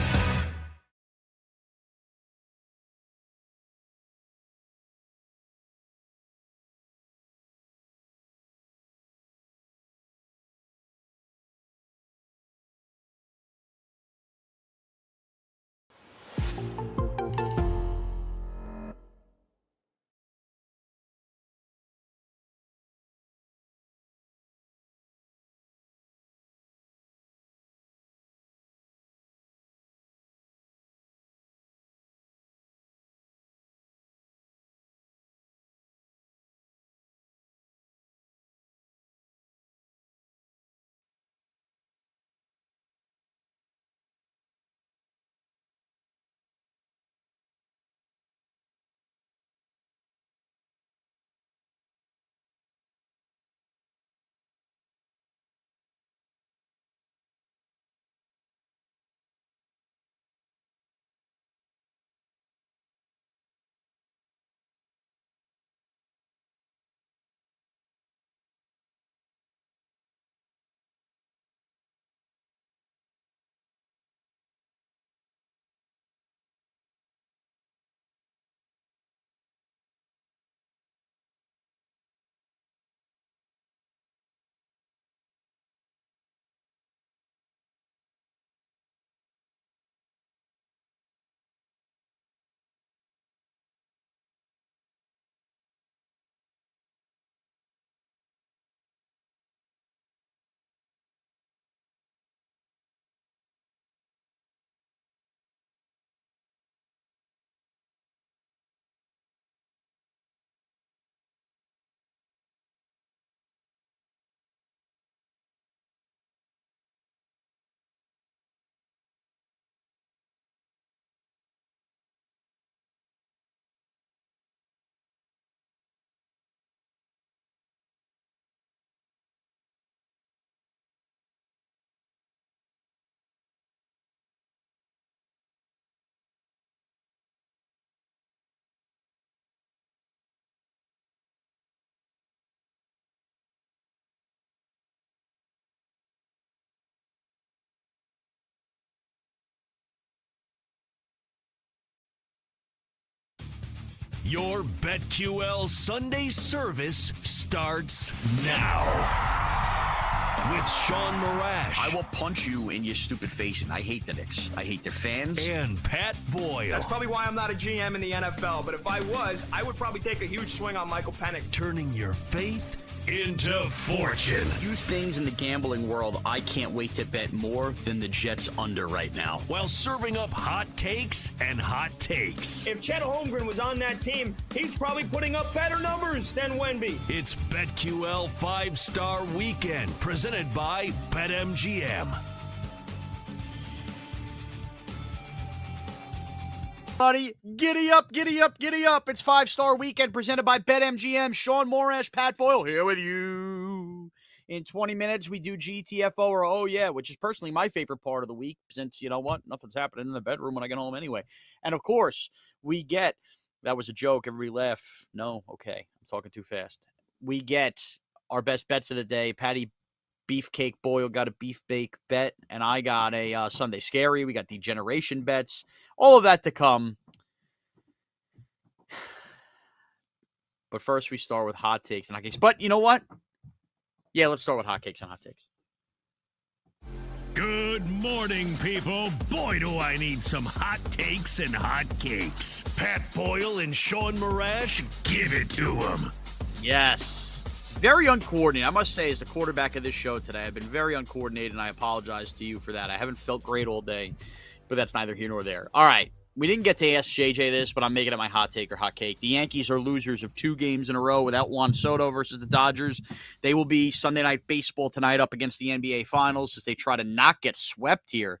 Your BetQL Sunday service starts now. With Sean Marash. I will punch you in your stupid face, and I hate the Knicks. I hate their fans. And Pat Boyle. That's probably why I'm not a GM in the NFL, but if I was, I would probably take a huge swing on Michael Penix. Turning your faith into fortune. Few things in the gambling world I can't wait to bet more than the Jets under right now. While serving up hot cakes and hot takes. If Chet Holmgren was on that team, he's probably putting up better numbers than Wemby. It's BetQL 5-Star Weekend, presented by BetMGM. Buddy, giddy up, giddy up, giddy up. It's 5-Star Weekend presented by BetMGM. Sean Morash, Pat Boyle here with you. In 20 minutes, we do GTFO or Oh Yeah, which is personally my favorite part of the week since, you know what, nothing's happening in the bedroom when I get home anyway. And of course, we get, that was a joke, everybody laugh. No, okay, I'm talking too fast. We get our best bets of the day. Patty Beefcake Boyle got a beef bake bet, and I got a Sunday Scary. We got degeneration bets. All of that to come. But first, we start with hot takes and hot takes. But you know what? Yeah, let's start with hot takes and hot takes. Good morning, people. Boy, do I need some hot takes and hot cakes. Pat Boyle and Sean Marash, give it to them. Yes. Very uncoordinated. I must say, as the quarterback of this show today, I've been very uncoordinated, and I apologize to you for that. I haven't felt great all day, but that's neither here nor there. All right. We didn't get to ask JJ this, but I'm making it my hot take or hot cake. The Yankees are losers of 2 games in a row without Juan Soto versus the Dodgers. They will be Sunday Night Baseball tonight up against the NBA Finals as they try to not get swept here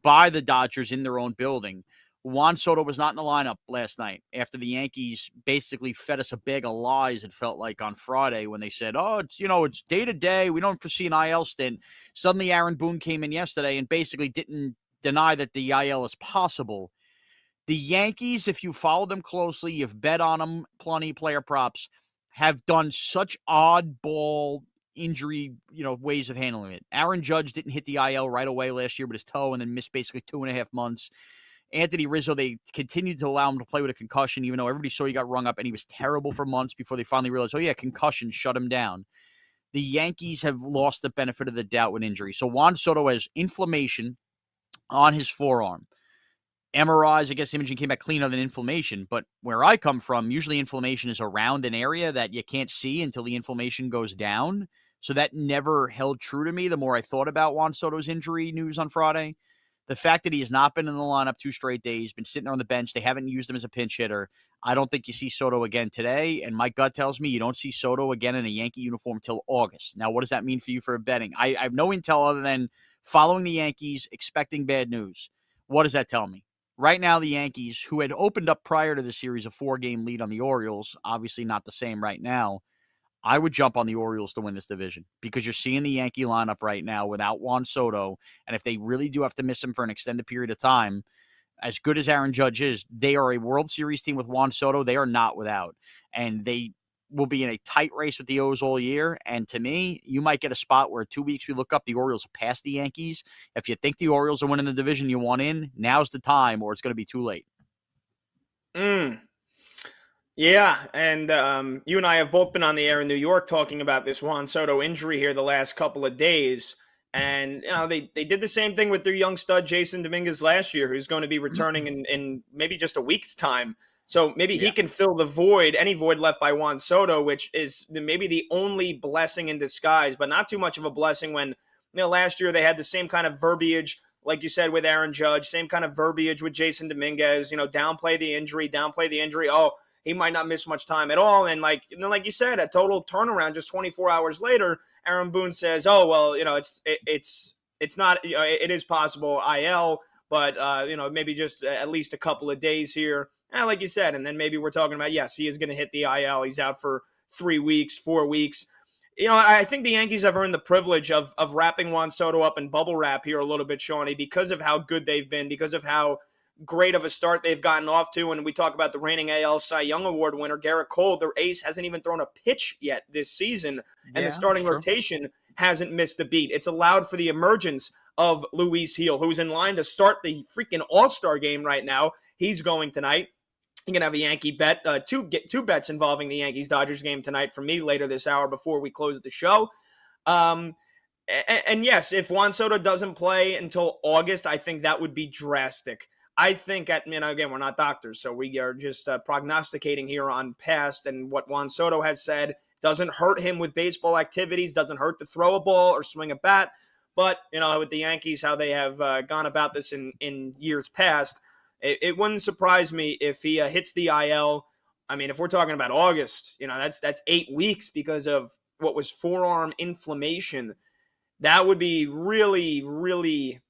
by the Dodgers in their own building. Juan Soto was not in the lineup last night after the Yankees basically fed us a bag of lies, it felt like, on Friday when they said, it's day to day. We don't foresee an IL stint. Suddenly Aaron Boone came in yesterday and basically didn't deny that the IL is possible. The Yankees, if you follow them closely, you've bet on them, plenty player props, have done such oddball injury, ways of handling it. Aaron Judge didn't hit the IL right away last year with his toe and then missed basically 2.5 months. Anthony Rizzo, they continued to allow him to play with a concussion, even though everybody saw he got rung up and he was terrible for months before they finally realized, concussion shut him down. The Yankees have lost the benefit of the doubt with injury. So Juan Soto has inflammation on his forearm. MRIs, I guess imaging came back cleaner than inflammation, but where I come from, usually inflammation is around an area that you can't see until the inflammation goes down. So that never held true to me the more I thought about Juan Soto's injury news on Friday. The fact that he has not been in the lineup 2 straight days, been sitting there on the bench, they haven't used him as a pinch hitter. I don't think you see Soto again today, and my gut tells me you don't see Soto again in a Yankee uniform till August. Now, what does that mean for you for betting? I have no intel other than following the Yankees, expecting bad news. What does that tell me? Right now, the Yankees, who had opened up prior to the series a 4-game lead on the Orioles, obviously not the same right now, I would jump on the Orioles to win this division because you're seeing the Yankee lineup right now without Juan Soto. And if they really do have to miss him for an extended period of time, as good as Aaron Judge is, they are a World Series team with Juan Soto. They are not without. And they will be in a tight race with the O's all year. And to me, you might get a spot where 2 weeks we look up, the Orioles are past the Yankees. If you think the Orioles are winning the division you want in, now's the time or it's going to be too late. Yeah, and you and I have both been on the air in New York talking about this Juan Soto injury here the last couple of days. And they did the same thing with their young stud Jason Dominguez last year, who's going to be returning in maybe just a week's time. So maybe he can fill the void, any void left by Juan Soto, which is maybe the only blessing in disguise, but not too much of a blessing when last year they had the same kind of verbiage, like you said, with Aaron Judge, same kind of verbiage with Jason Dominguez, downplay the injury. Oh, he might not miss much time at all. And like you said, a total turnaround just 24 hours later, Aaron Boone says, oh, well, it's not, it is possible IL, but, maybe just at least a couple of days here. And like you said, and then maybe we're talking about, yes, he is going to hit the IL. He's out for 3 weeks, 4 weeks. I think the Yankees have earned the privilege of wrapping Juan Soto up in bubble wrap here a little bit, Shawnee, because of how good they've been, because of how great of a start they've gotten off to. And we talk about the reigning AL Cy Young Award winner, Garrett Cole, their ace, hasn't even thrown a pitch yet this season. And the starting rotation hasn't missed a beat. It's allowed for the emergence of Luis Gil, who's in line to start the freaking All-Star game right now. He's going tonight. You're going to have a Yankee bet, two bets involving the Yankees-Dodgers game tonight from me later this hour before we close the show. And yes, if Juan Soto doesn't play until August, I think that would be drastic. I think, again, we're not doctors, so we are just prognosticating here on past and what Juan Soto has said. Doesn't hurt him with baseball activities, doesn't hurt to throw a ball or swing a bat. But, with the Yankees, how they have gone about this in years past, it wouldn't surprise me if he hits the IL. I mean, if we're talking about August, that's 8 weeks because of what was forearm inflammation. That would be really, really,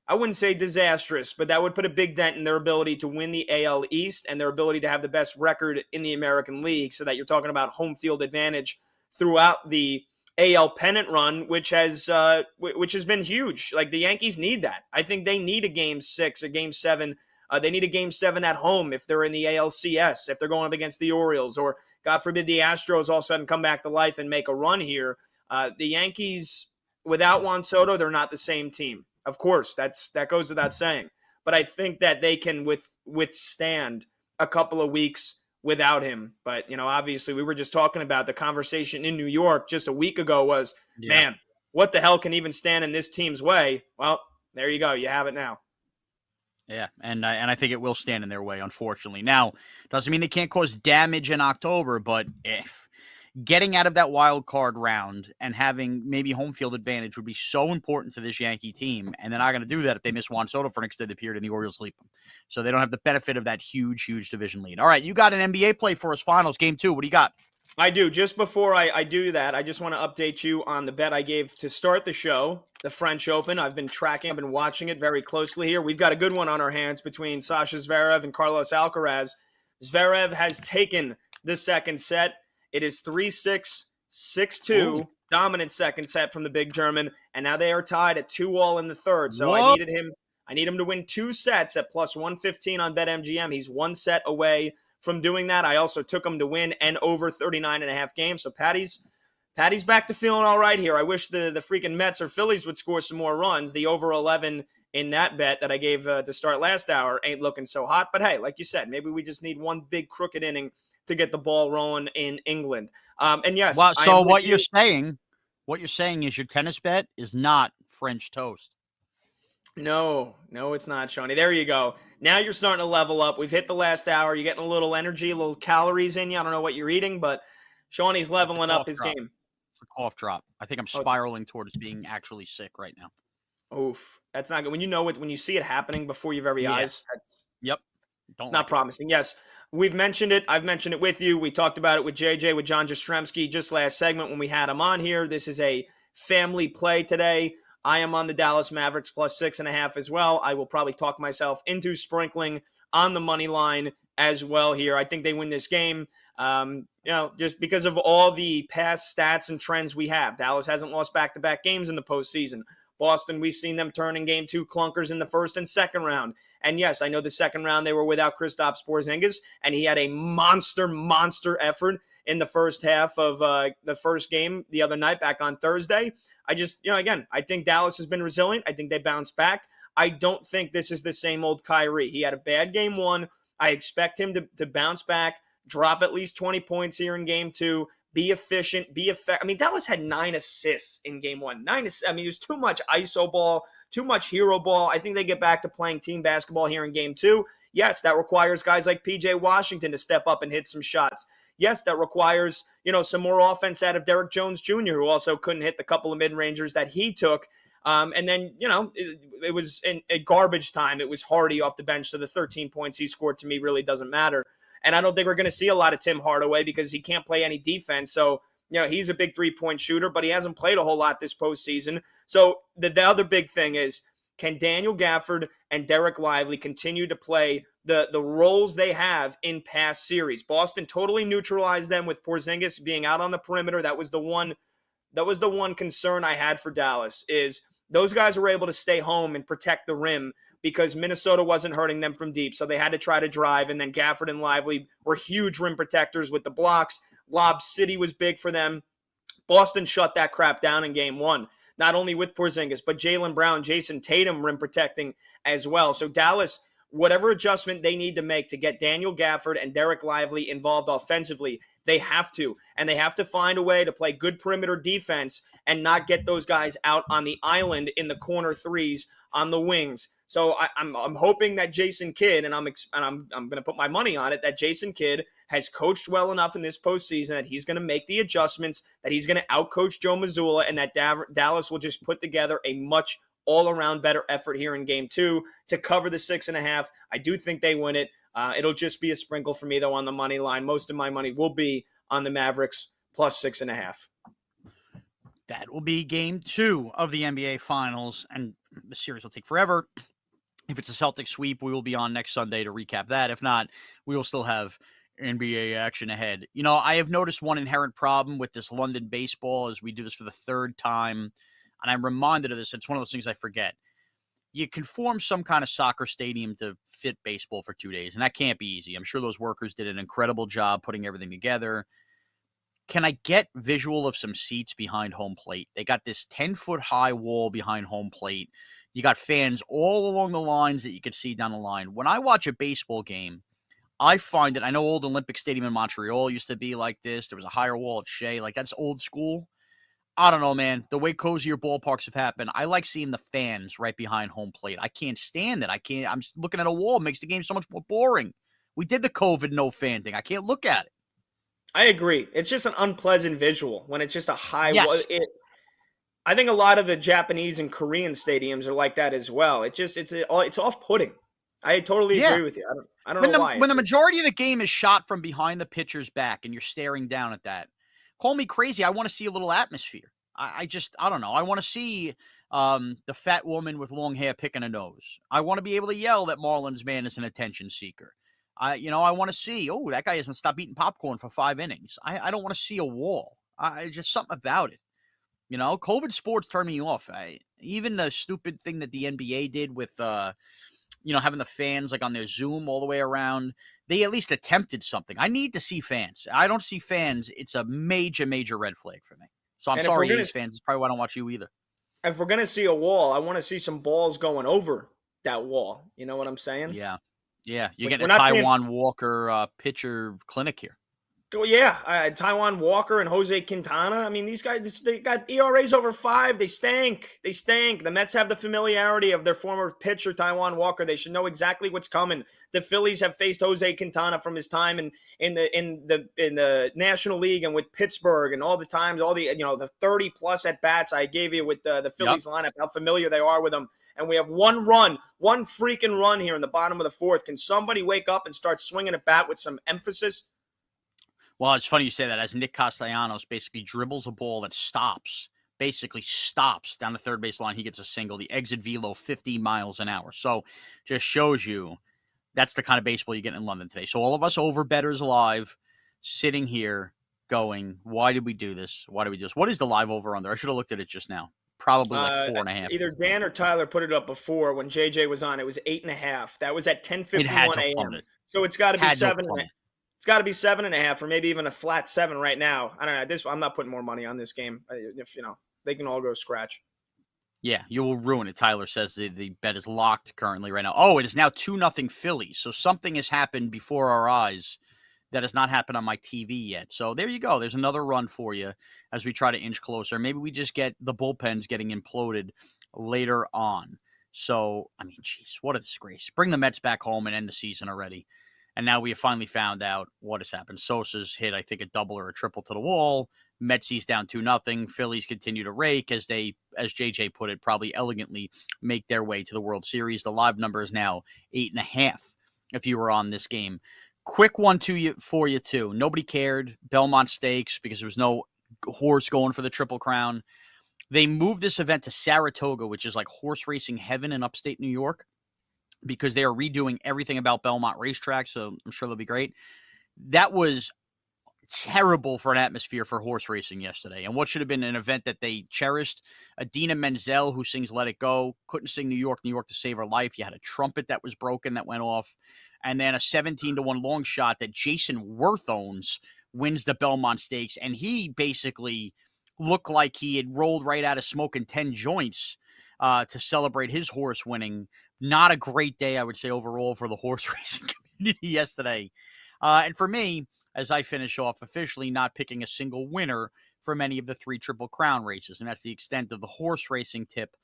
I wouldn't say disastrous, but that would put a big dent in their ability to win the AL East and their ability to have the best record in the American League, so that you're talking about home field advantage throughout the AL pennant run, which has been huge. Like, the Yankees need that. I think they need a Game 6, a Game 7. They need a Game 7 at home if they're in the ALCS, if they're going up against the Orioles, or God forbid the Astros all of a sudden come back to life and make a run here. The Yankees, without Juan Soto, they're not the same team. Of course, that goes without saying. But I think that they can withstand a couple of weeks without him. But, obviously we were just talking about the conversation in New York just a week ago was, man, what the hell can even stand in this team's way? Well, there you go. You have it now. Yeah, and I think it will stand in their way, unfortunately. Now, doesn't mean they can't cause damage in October, but if Getting out of that wild card round and having maybe home field advantage would be so important to this Yankee team, and they're not going to do that if they miss Juan Soto for an extended period and the Orioles leap them. So they don't have the benefit of that huge division lead. All right, you got an NBA play for us, finals, game 2. What do you got? I do. Just before I do that, I just want to update you on the bet I gave to start the show, the French Open. I've been watching it very closely here. We've got a good one on our hands between Sasha Zverev and Carlos Alcaraz. Zverev has taken the second set. It is 3-6, 6-2, dominant second set from the big German, and now they are tied at 2-2 in the third. So I need him to win 2 sets at plus 115 on BetMGM. He's 1 set away from doing that. I also took him to win and over 39.5 games. So Patty's back to feeling all right here. I wish the freaking Mets or Phillies would score some more runs. The over 11 in that bet that I gave to start last hour ain't looking so hot. But hey, like you said, maybe we just need one big crooked inning to get the ball rolling in England. And yes, well, so what you're saying is your tennis bet is not French toast. No, it's not, Shawnee. There you go. Now you're starting to level up. We've hit the last hour. You're getting a little energy, a little calories in you. I don't know what you're eating, but Shawnee's leveling up his game. It's a cough drop. I think I'm spiraling towards being actually sick right now. Oof. That's not good. When you see it happening before your very eyes, yep. It's not promising. Yes. We've mentioned it. I've mentioned it with you. We talked about it with JJ, with John Jastrzemski just last segment when we had him on here. This is a family play today. I am on the Dallas Mavericks plus 6.5 as well. I will probably talk myself into sprinkling on the money line as well here. I think they win this game, just because of all the past stats and trends we have. Dallas hasn't lost back-to-back games in the postseason. Boston, we've seen them turn in game 2 clunkers in the first and second round. And yes, I know the second round they were without Kristaps Porzingis, and he had a monster effort in the first half of the first game the other night back on Thursday. Again, I think Dallas has been resilient. I think they bounced back. I don't think this is the same old Kyrie. He had a bad game 1. I expect him to bounce back, drop at least 20 points here in game 2, be efficient, be effective. I mean, Dallas had 9 assists in game 1. It was too much ISO ball, too much hero ball. I think they get back to playing team basketball here in game 2. Yes, that requires guys like PJ Washington to step up and hit some shots. Yes, that requires, some more offense out of Derek Jones Jr., who also couldn't hit the couple of mid-rangers that he took. And then, it was in a garbage time. It was Hardy off the bench, so the 13 points he scored to me really doesn't matter. And I don't think we're going to see a lot of Tim Hardaway because he can't play any defense. So, he's a big 3-point shooter, but he hasn't played a whole lot this postseason. So the other big thing is, can Daniel Gafford and Derek Lively continue to play the roles they have in past series? Boston totally neutralized them with Porzingis being out on the perimeter. That was the one concern I had for Dallas, is those guys were able to stay home and protect the rim because Minnesota wasn't hurting them from deep. So they had to try to drive, and then Gafford and Lively were huge rim protectors with the blocks. Lob City was big for them. Boston shut that crap down in game 1. Not only with Porzingis, but Jaylen Brown, Jason Tatum rim protecting as well. So Dallas, whatever adjustment they need to make to get Daniel Gafford and Derek Lively involved offensively, they have to. And they have to find a way to play good perimeter defense and not get those guys out on the island in the corner threes on the wings. So I'm hoping that Jason Kidd, and I'm going to put my money on it, that Jason Kidd has coached well enough in this postseason that he's going to make the adjustments, that he's going to outcoach Joe Mazzulla, and that Dallas will just put together a much all-around better effort here in game 2 to cover the 6.5. I do think they win it. It'll just be a sprinkle for me, though, on the money line. Most of my money will be on the Mavericks plus 6.5. That will be game 2 of the NBA Finals, and the series will take forever. If it's a Celtics sweep, we will be on next Sunday to recap that. If not, we will still have NBA action ahead. I have noticed one inherent problem with this London baseball as we do this for the 3rd time, and I'm reminded of this. It's one of those things I forget. You can form some kind of soccer stadium to fit baseball for 2 days, and that can't be easy. I'm sure those workers did an incredible job putting everything together. Can I get visual of some seats behind home plate? They got this 10-foot high wall behind home plate. You got fans all along the lines that you could see down the line. When I watch a baseball game, I find that I know old Olympic Stadium in Montreal used to be like this. There was a higher wall at Shea. Like, that's old school. I don't know, man. The way cozier ballparks have happened, I like seeing the fans right behind home plate. I can't stand it. I'm looking at a wall. It makes the game so much more boring. We did the COVID no fan thing. I can't look at it. I agree. It's just an unpleasant visual when it's just a high. Yes. I think a lot of the Japanese and Korean stadiums are like that as well. It's off-putting. I totally agree with you. I don't know why. When the majority of the game is shot from behind the pitcher's back and you're staring down at that, call me crazy. I want to see a little atmosphere. I don't know. I want to see the fat woman with long hair picking a nose. I want to be able to yell that Marlins man is an attention seeker. I want to see, oh, that guy hasn't stopped eating popcorn for 5 innings. I don't want to see a wall. Just something about it. COVID sports turn me off. Even the stupid thing that the NBA did with, having the fans like on their Zoom all the way around, they at least attempted something. I need to see fans. I don't see fans. It's a major, major red flag for me. So I'm sorry, A's fans. It's probably why I don't watch you either. If we're going to see a wall, I want to see some balls going over that wall. You know what I'm saying? Yeah. Yeah. You're getting a Taiwan Walker pitcher clinic here. Well, yeah, Taiwan Walker and Jose Quintana. I mean, these guys, they got ERAs over 5. They stank. The Mets have the familiarity of their former pitcher, Taiwan Walker. They should know exactly what's coming. The Phillies have faced Jose Quintana from his time in the National League and with Pittsburgh and all the times, the 30 plus at bats I gave you with the Phillies lineup, how familiar they are with them. And we have one freaking run here in the bottom of the 4th. Can somebody wake up and start swinging a bat with some emphasis? Well, it's funny you say that, as Nick Castellanos basically dribbles a ball that stops down the third base line. He gets a single. The exit velo 50 miles an hour. So just shows you that's the kind of baseball you get in London today. So all of us over bettors live sitting here going, why did we do this? Why did we do this? What is the live over under? I should have looked at it just now. Probably like 4.5. Either Dan or Tyler put it up before when JJ was on. It was 8.5. That was at 10:51 a.m. So it's got to be 7. It's got to be 7.5, or maybe even a flat 7 right now. I don't know. I'm not putting more money on this game. If they can all go scratch. Yeah, you will ruin it. Tyler says the bet is locked currently right now. Oh, it is now 2-0 Phillies. So something has happened before our eyes that has not happened on my TV yet. So there you go. There's another run for you as we try to inch closer. Maybe we just get the bullpens getting imploded later on. So, I mean, geez, what a disgrace. Bring the Mets back home and end the season already. And now we have finally found out what has happened. Sosa's hit, I think, a double or a triple to the wall. Metsies down 2-0. Phillies continue to rake as they, as JJ put it, probably elegantly make their way to the World Series. The live number is now 8.5 if you were on this game. Quick one for you, too. Nobody cared. Belmont Stakes, because there was no horse going for the Triple Crown. They moved this event to Saratoga, which is like horse racing heaven in upstate New York, because they are redoing everything about Belmont Racetrack, so I'm sure they'll be great. That was terrible for an atmosphere for horse racing yesterday. And what should have been an event that they cherished, Adina Menzel, who sings Let It Go, couldn't sing New York to save her life. You had a trumpet that was broken that went off. And then a 17-1 long shot that Jason Worth owns wins the Belmont Stakes. And he basically looked like he had rolled right out of smoking 10 joints to celebrate his horse winning. Not a great day, I would say, overall for the horse racing community yesterday. And for me, as I finish off, officially not picking a single winner for many of the 3 Triple Crown races. And that's the extent of the horse racing tip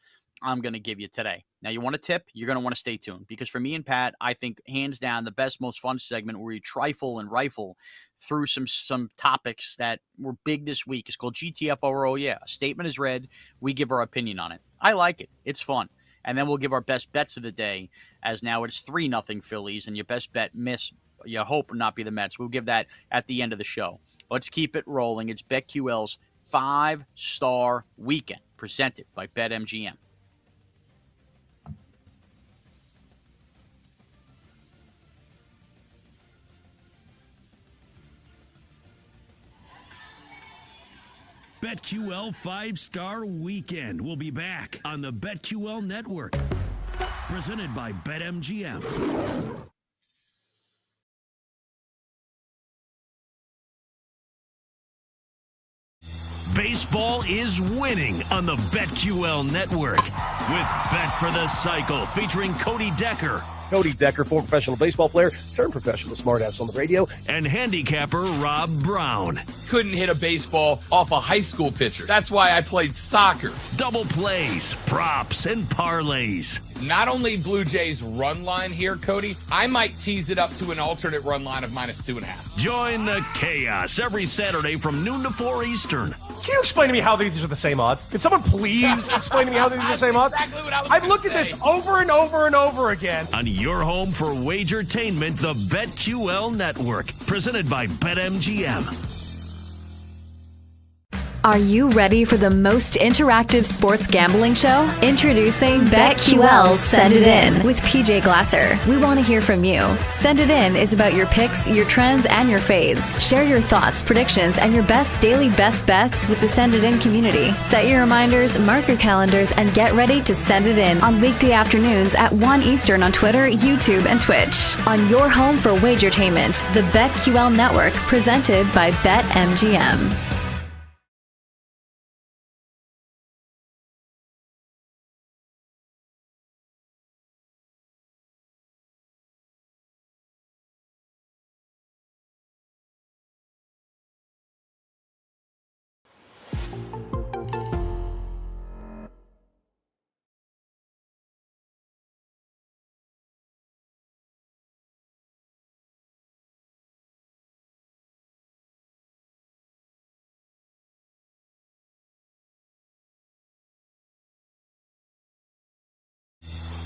I'm going to give you today. Now, you want a tip? You're going to want to stay tuned, because for me and Pat, I think hands down the best, most fun segment where we trifle and rifle through some topics that were big this week is called GTF or Oh Yeah. A statement is read. We give our opinion on it. I like it. It's fun. And then we'll give our best bets of the day, as now it's 3-0 Phillies, and your best bet you hope not be the Mets. We'll give that at the end of the show. Let's keep it rolling. It's BetQL's 5-Star Weekend, presented by BetMGM. BetQL 5-Star Weekend will be back on the BetQL Network. Presented by BetMGM. Baseball is winning on the BetQL Network with Bet for the Cycle featuring Cody Decker. Cody Decker, former professional baseball player, turned professional smartass on the radio. And handicapper Rob Brown. Couldn't hit a baseball off a high school pitcher. That's why I played soccer. Double plays, props, and parlays. Not only Blue Jays run line here, Cody, I might tease it up to an alternate run line of -2.5. Join the chaos every Saturday from noon to 4 Eastern. Can you explain to me how these are the same odds? Can someone please explain to me how these are the same odds? Exactly what I was I've gonna looked at say. this over and over and over again. On your home for wagertainment, the BetQL Network, presented by BetMGM. Are you ready for the most interactive sports gambling show? Introducing BetQL Send It In with PJ Glasser. We want to hear from you. Send It In is about your picks, your trends, and your fades. Share your thoughts, predictions, and your best daily best bets with the Send It In community. Set your reminders, mark your calendars, and get ready to send it in on weekday afternoons at 1 Eastern on Twitter, YouTube, and Twitch. On your home for wagertainment, the BetQL Network, presented by BetMGM.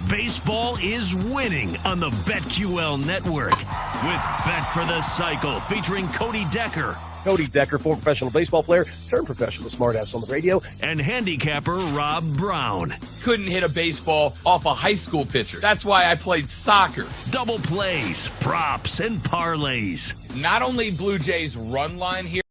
Baseball is winning on the BetQL Network with Bet for the Cycle featuring Cody Decker Cody Decker, former professional baseball player, turned professional smartass on the radio. and handicapper Rob Brown. Couldn't hit a baseball off a high school pitcher. That's why I played soccer. Double plays, props, and parlays. Not only Blue Jays run line here.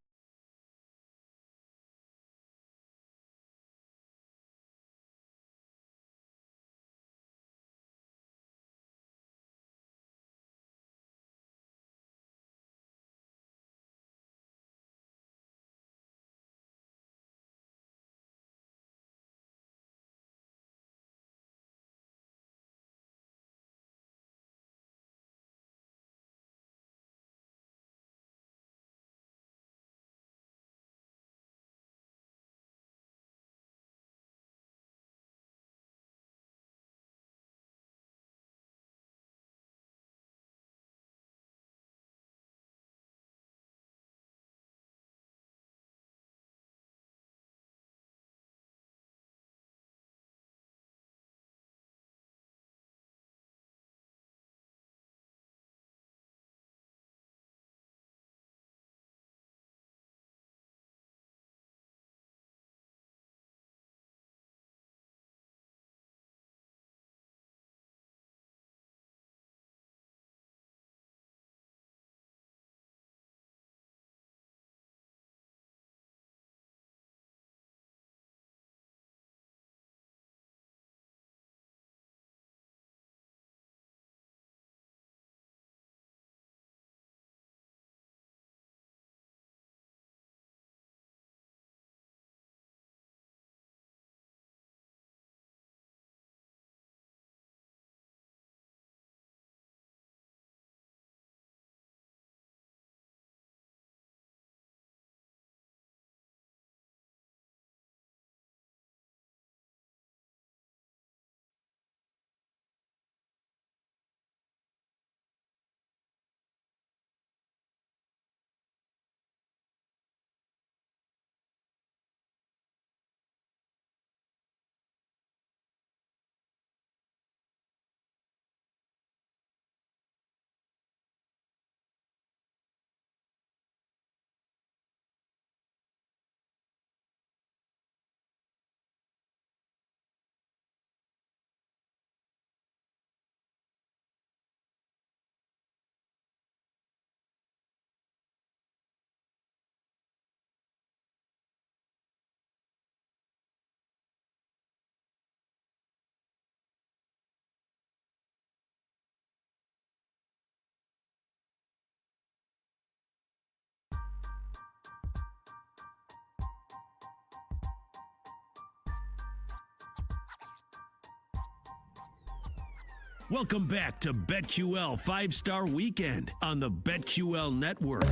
Welcome back to BetQL 5-Star Weekend on the BetQL Network,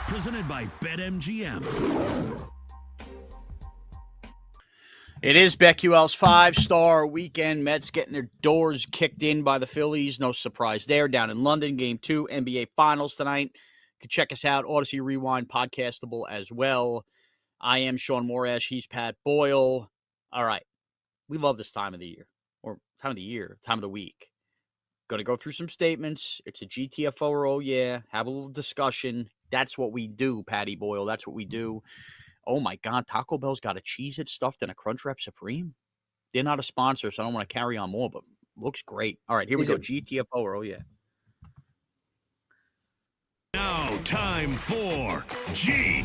presented by BetMGM. It is BetQL's 5-star weekend. Mets getting their doors kicked in by the Phillies. No surprise there. Down in London, Game 2, NBA Finals tonight. You can check us out, Odyssey Rewind, podcastable as well. I am Sean Morash. He's Pat Boyle. All right. We love this time of the year. Or time of the week. Going to go through some statements. It's a GTFO or oh yeah. Have a little discussion. That's what we do, Patty Boyle. That's what we do. Oh my God, Taco Bell's got a Cheez-It stuffed in a Crunchwrap Supreme. They're not a sponsor, so I don't want to carry on more, but looks great. All right, here we go. GTFO or oh yeah. Now time for GTFO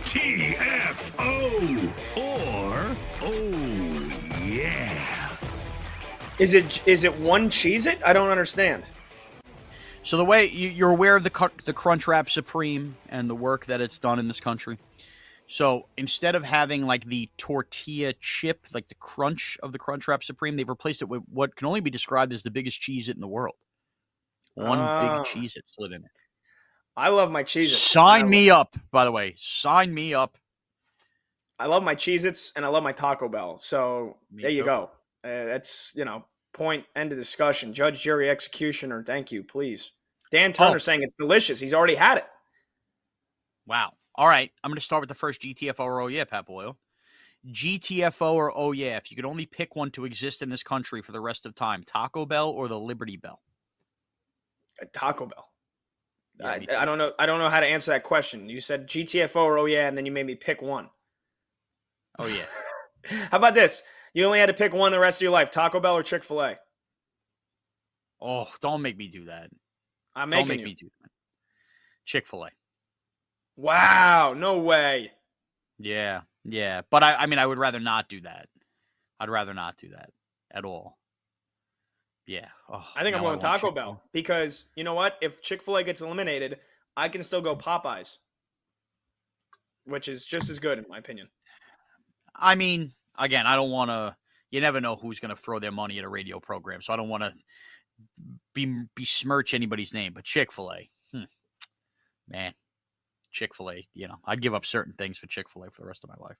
or oh yeah. Is it one Cheez-It? I don't understand. So the way you're aware of the Crunchwrap Supreme and the work that it's done in this country. So instead of having like the tortilla chip, like the crunch of the Crunchwrap Supreme, they've replaced it with what can only be described as the biggest Cheez-It in the world. One big Cheez-It slid in it. I love my Cheez-Its. Sign me up, by the way. Sign me up. I love my Cheez-Its and I love my Taco Bell. So there you go. That's, point, end of discussion. Judge, jury, executioner, thank you, please. Dan Turner saying it's delicious. He's already had it. Wow. All right, I'm going to start with the first GTFO or oh yeah, Pat Boyle. GTFO or oh yeah, if you could only pick one to exist in this country for the rest of time, Taco Bell or the Liberty Bell? Taco Bell. Yeah, I don't know. I don't know how to answer that question. You said GTFO or oh yeah, and then you made me pick one. Oh yeah. How about this? You only had to pick one the rest of your life: Taco Bell or Chick-fil-A. Oh, don't make me do that. I'm don't making make you. me do that. Chick-fil-A. Wow, no way. Yeah. But I would rather not do that. I'd rather not do that at all. Yeah. Oh, I think I'm going Taco Bell because you know what? If Chick-fil-A gets eliminated, I can still go Popeyes, which is just as good in my opinion. I mean, again, I don't want to. You never know who's going to throw their money at a radio program, so I don't want to besmirch anybody's name. But Chick-fil-A, man. Chick-fil-A, I'd give up certain things for Chick-fil-A for the rest of my life.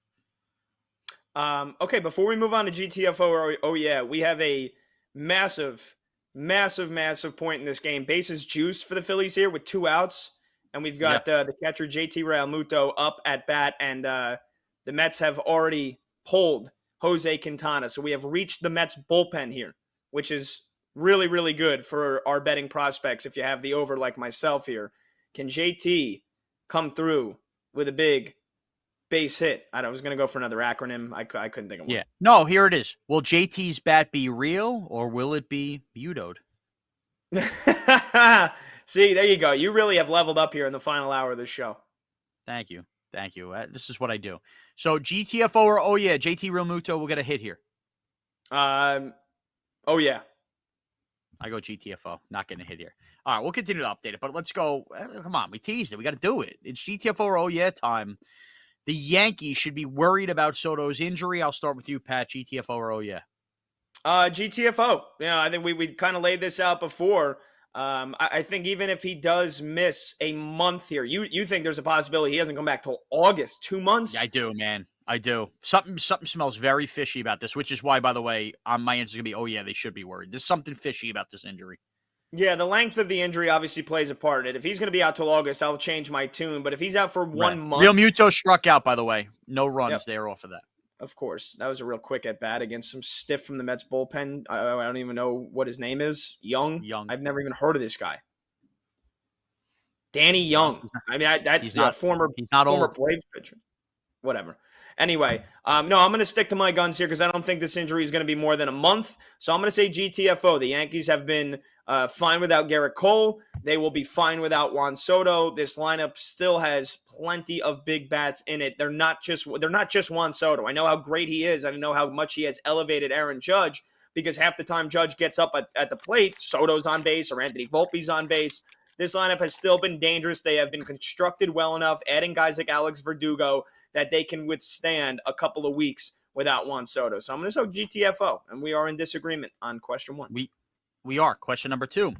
Okay, before we move on to GTFO or oh yeah, we have a massive point in this game. Bases juiced for the Phillies here with 2 outs, and we've got the catcher JT Realmuto up at bat, and the Mets have already pulled Jose Quintana. So we have reached the Mets bullpen here, which is really, really good for our betting prospects. If you have the over like myself here, can JT come through with a big base hit? I was going to go for another acronym. I couldn't think of one. Yeah. No, here it is. Will JT's bat be real or will it be mutoed? See, there you go. You really have leveled up here in the final hour of the show. Thank you. This is what I do. So GTFO or oh yeah, JT Realmuto will get a hit here. Oh yeah. I go GTFO, not getting a hit here. All right, we'll continue to update it, but let's go. Come on, we teased it. We got to do it. It's GTFO or oh yeah time. The Yankees should be worried about Soto's injury. I'll start with you, Pat. GTFO or oh yeah? GTFO. Yeah, I think we kind of laid this out before. I think even if he does miss a month here, you think there's a possibility he doesn't come back till August, 2 months? Yeah, I do, man. I do. Something smells very fishy about this, which is why, by the way, my answer is going to be, oh, yeah, they should be worried. There's something fishy about this injury. Yeah, the length of the injury obviously plays a part in it. If he's going to be out till August, I'll change my tune. But if he's out for 1 month... Realmuto struck out, by the way. No runs there off of that. Of course. That was a real quick at-bat against some stiff from the Mets bullpen. I don't even know what his name is. Young. I've never even heard of this guy. Danny Young. I mean, he's not former Braves pitcher. Whatever. Anyway, no, I'm going to stick to my guns here because I don't think this injury is going to be more than a month. So I'm going to say GTFO. The Yankees have been fine without Garrett Cole. They will be fine without Juan Soto. This lineup still has plenty of big bats in it. They're not just Juan Soto. I know how great he is. I know how much he has elevated Aaron Judge because half the time Judge gets up at the plate, Soto's on base or Anthony Volpe's on base. This lineup has still been dangerous. They have been constructed well enough, adding guys like Alex Verdugo, that they can withstand a couple of weeks without Juan Soto. So I'm going to say GTFO, and we are in disagreement on question 1. We are. Question number 2.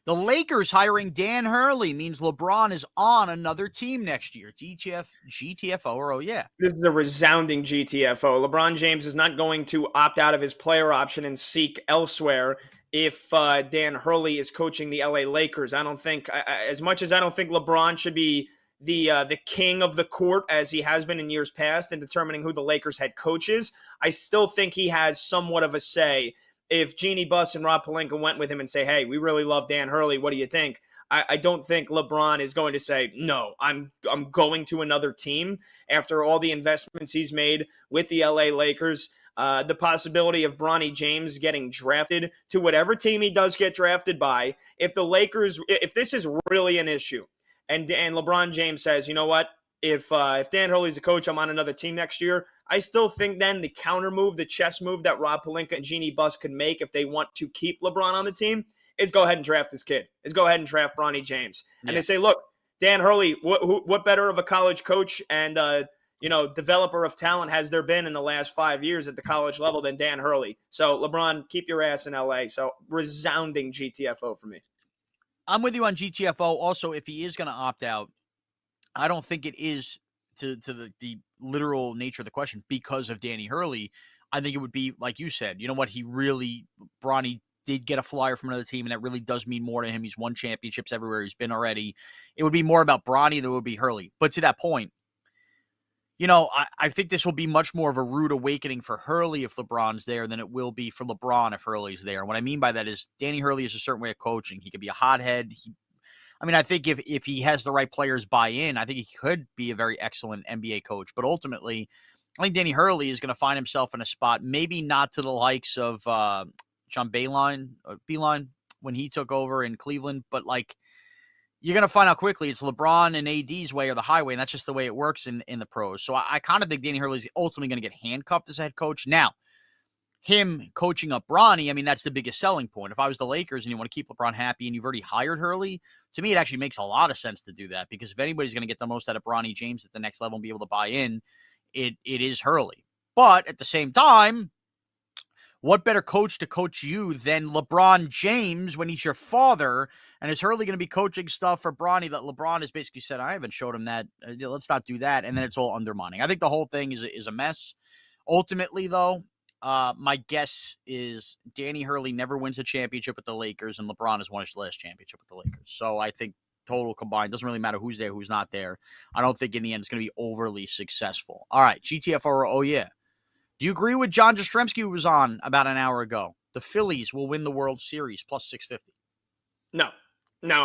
The Lakers hiring Dan Hurley means LeBron is on another team next year. GTFO, or oh yeah. This is a resounding GTFO. LeBron James is not going to opt out of his player option and seek elsewhere if Dan Hurley is coaching the LA Lakers. I don't think, as much as I don't think LeBron should be the king of the court as he has been in years past in determining who the Lakers head coach is, I still think he has somewhat of a say. If Jeannie Buss and Rob Pelinka went with him and say, hey, we really love Dan Hurley, what do you think? I don't think LeBron is going to say, no, I'm going to another team after all the investments he's made with the LA Lakers. The possibility of Bronny James getting drafted to whatever team he does get drafted by, if the Lakers, if this is really an issue, and LeBron James says, you know what, if Dan Hurley's the coach, I'm on another team next year, I still think then the counter move, the chess move that Rob Pelinka and Jeannie Buss could make if they want to keep LeBron on the team is go ahead and draft this kid. Is go ahead and draft Bronny James. And they say, look, Dan Hurley, what better of a college coach and developer of talent has there been in the last 5 years at the college level than Dan Hurley? So LeBron, keep your ass in LA. So resounding GTFO for me. I'm with you on GTFO. Also, if he is going to opt out, I don't think it is to the literal nature of the question because of Danny Hurley. I think it would be, like you said, you know what, Bronny did get a flyer from another team, and that really does mean more to him. He's won championships everywhere he's been already. It would be more about Bronny than it would be Hurley. But to that point, I think this will be much more of a rude awakening for Hurley if LeBron's there than it will be for LeBron if Hurley's there. And what I mean by that is Danny Hurley is a certain way of coaching. He could be a hothead. I think if he has the right players buy in, I think he could be a very excellent NBA coach. But ultimately, I think Danny Hurley is going to find himself in a spot, maybe not to the likes of John Beilein when he took over in Cleveland, but you're going to find out quickly it's LeBron and AD's way or the highway, and that's just the way it works in the pros. So I kind of think Danny Hurley is ultimately going to get handcuffed as head coach. Now, him coaching up Bronny, that's the biggest selling point. If I was the Lakers and you want to keep LeBron happy and you've already hired Hurley, to me it actually makes a lot of sense to do that, because if anybody's going to get the most out of Bronny James at the next level and be able to buy in, it is Hurley. But at the same time, what better coach to coach you than LeBron James when he's your father? And is Hurley going to be coaching stuff for Bronny that LeBron has basically said, I haven't showed him that. Let's not do that. And then it's all undermining. I think the whole thing is a mess. Ultimately, though, my guess is Danny Hurley never wins a championship with the Lakers, and LeBron has won his last championship with the Lakers. So I think total combined, doesn't really matter who's there, who's not there. I don't think in the end it's going to be overly successful. All right, GTFO or oh yeah. Do you agree with John Jastrzemski, who was on about an hour ago? The Phillies will win the World Series plus 650. No,